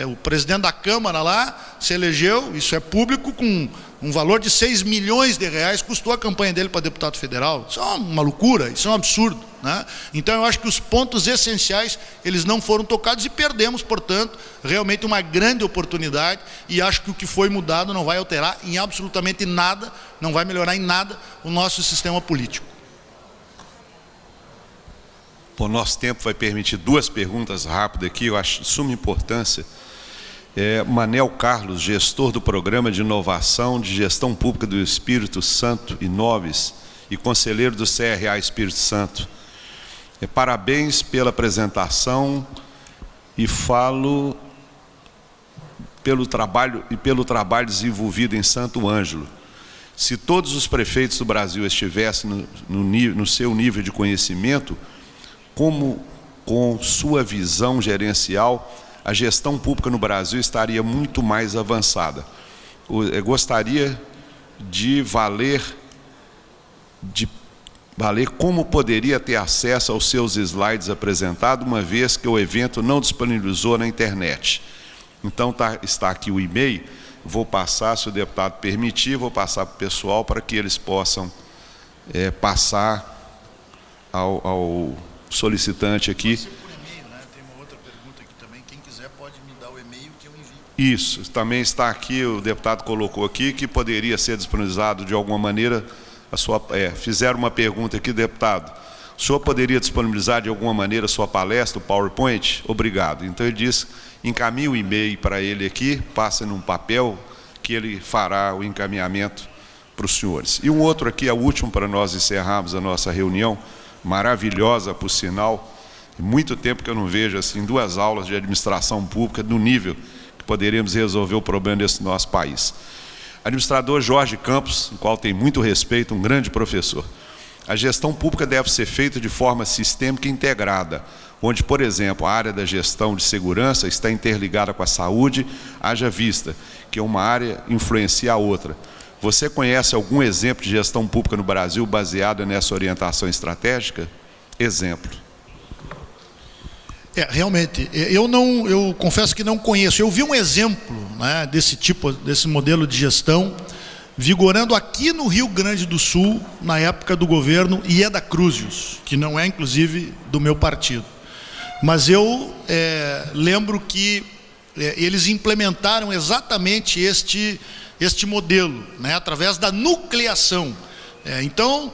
o presidente da Câmara lá se elegeu, isso é público, com um valor de 6 milhões de reais, custou a campanha dele para deputado federal. Isso é uma loucura, isso é um absurdo, né? Então eu acho que os pontos essenciais, eles não foram tocados e perdemos, portanto, realmente uma grande oportunidade, e acho que o que foi mudado não vai alterar em absolutamente nada, não vai melhorar em nada o nosso sistema político. O nosso tempo vai permitir 2 perguntas rápidas aqui, eu acho de suma importância. Manel Carlos, gestor do Programa de Inovação de Gestão Pública do Espírito Santo Inoves e conselheiro do CRA Espírito Santo. Parabéns pela apresentação e falo pelo trabalho desenvolvido em Santo Ângelo. Se todos os prefeitos do Brasil estivessem no seu nível de conhecimento, como com sua visão gerencial, a gestão pública no Brasil estaria muito mais avançada. Eu gostaria de valer como poderia ter acesso aos seus slides apresentados, uma vez que o evento não disponibilizou na internet. Então está aqui o e-mail, vou passar, se o deputado permitir, vou passar para o pessoal para que eles possam passar ao solicitante aqui. Pode ser por e-mail, né? Tem uma outra pergunta aqui também. Quem quiser pode me dar o e-mail que eu envio. Isso, também está aqui, o deputado colocou aqui, que poderia ser disponibilizado de alguma maneira. Fizeram uma pergunta aqui, deputado. O senhor poderia disponibilizar de alguma maneira a sua palestra, o PowerPoint? Obrigado. Então ele diz, encaminhe o e-mail para ele aqui, passa num papel, que ele fará o encaminhamento para os senhores. E um outro aqui, é o último para nós encerrarmos a nossa reunião, maravilhosa, por sinal. Muito tempo que eu não vejo assim 2 aulas de administração pública no nível que poderíamos resolver o problema desse nosso país. Administrador Jorge Campos, o qual tem muito respeito, um grande professor. A gestão pública deve ser feita de forma sistêmica e integrada, onde, por exemplo, a área da gestão de segurança está interligada com a saúde, haja vista que uma área influencia a outra. Você conhece algum exemplo de gestão pública no Brasil baseada nessa orientação estratégica? Exemplo. Realmente, eu confesso que não conheço. Eu vi um exemplo, né, desse modelo de gestão vigorando aqui no Rio Grande do Sul, na época do governo Ieda Cruzius, que não é, inclusive, do meu partido. Mas eu lembro que eles implementaram exatamente este modelo, né, através da nucleação. Então,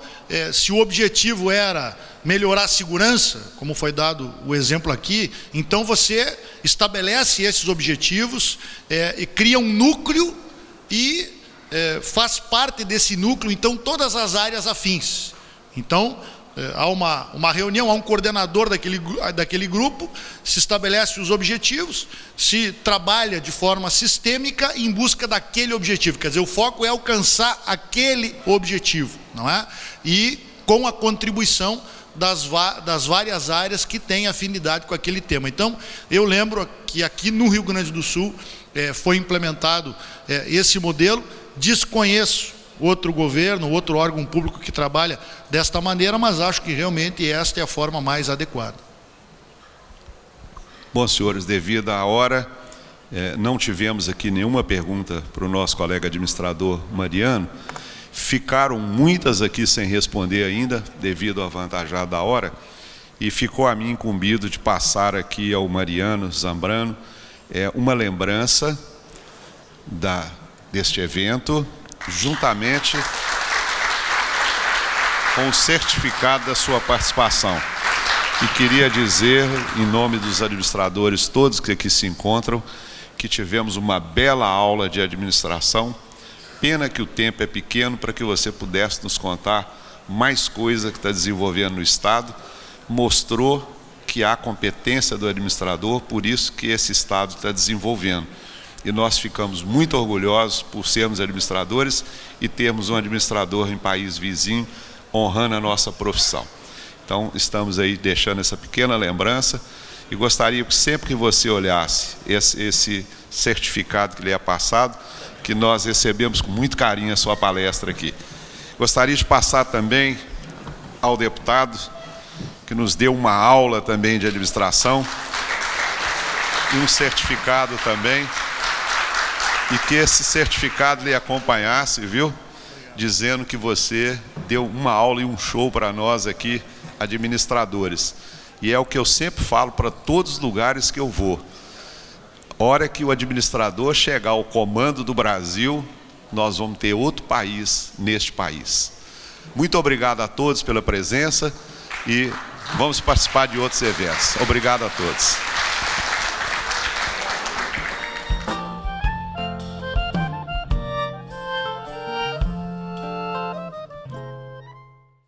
se o objetivo era melhorar a segurança, como foi dado o exemplo aqui, então você estabelece esses objetivos e cria um núcleo e faz parte desse núcleo, então, todas as áreas afins. Então, há uma reunião, há um coordenador daquele grupo, se estabelece os objetivos, se trabalha de forma sistêmica em busca daquele objetivo. Quer dizer, o foco é alcançar aquele objetivo, não é? E com a contribuição das várias áreas que têm afinidade com aquele tema. Então, eu lembro que aqui no Rio Grande do Sul foi implementado esse modelo. Desconheço outro governo, outro órgão público que trabalha desta maneira, mas acho que realmente esta é a forma mais adequada. Bom, senhores, devido à hora, não tivemos aqui nenhuma pergunta para o nosso colega administrador Mariano. Ficaram muitas aqui sem responder ainda, devido à avantajada da hora, e ficou a mim incumbido de passar aqui ao Mariano Zambrano uma lembrança deste evento, juntamente com o certificado da sua participação. E queria dizer, em nome dos administradores todos que aqui se encontram, que tivemos uma bela aula de administração. Pena que o tempo é pequeno para que você pudesse nos contar mais coisa que está desenvolvendo no Estado. Mostrou que há competência do administrador, por isso que esse Estado está desenvolvendo. E nós ficamos muito orgulhosos por sermos administradores e termos um administrador em país vizinho honrando a nossa profissão. Então, estamos aí deixando essa pequena lembrança e gostaria que sempre que você olhasse esse certificado que lhe é passado, que nós recebemos com muito carinho a sua palestra aqui. Gostaria de passar também ao deputado, que nos deu uma aula também de administração, e um certificado também, e que esse certificado lhe acompanhasse, viu? Dizendo que você deu uma aula e um show para nós aqui, administradores. E é o que eu sempre falo para todos os lugares que eu vou. Hora que o administrador chegar ao comando do Brasil, nós vamos ter outro país neste país. Muito obrigado a todos pela presença e vamos participar de outros eventos. Obrigado a todos.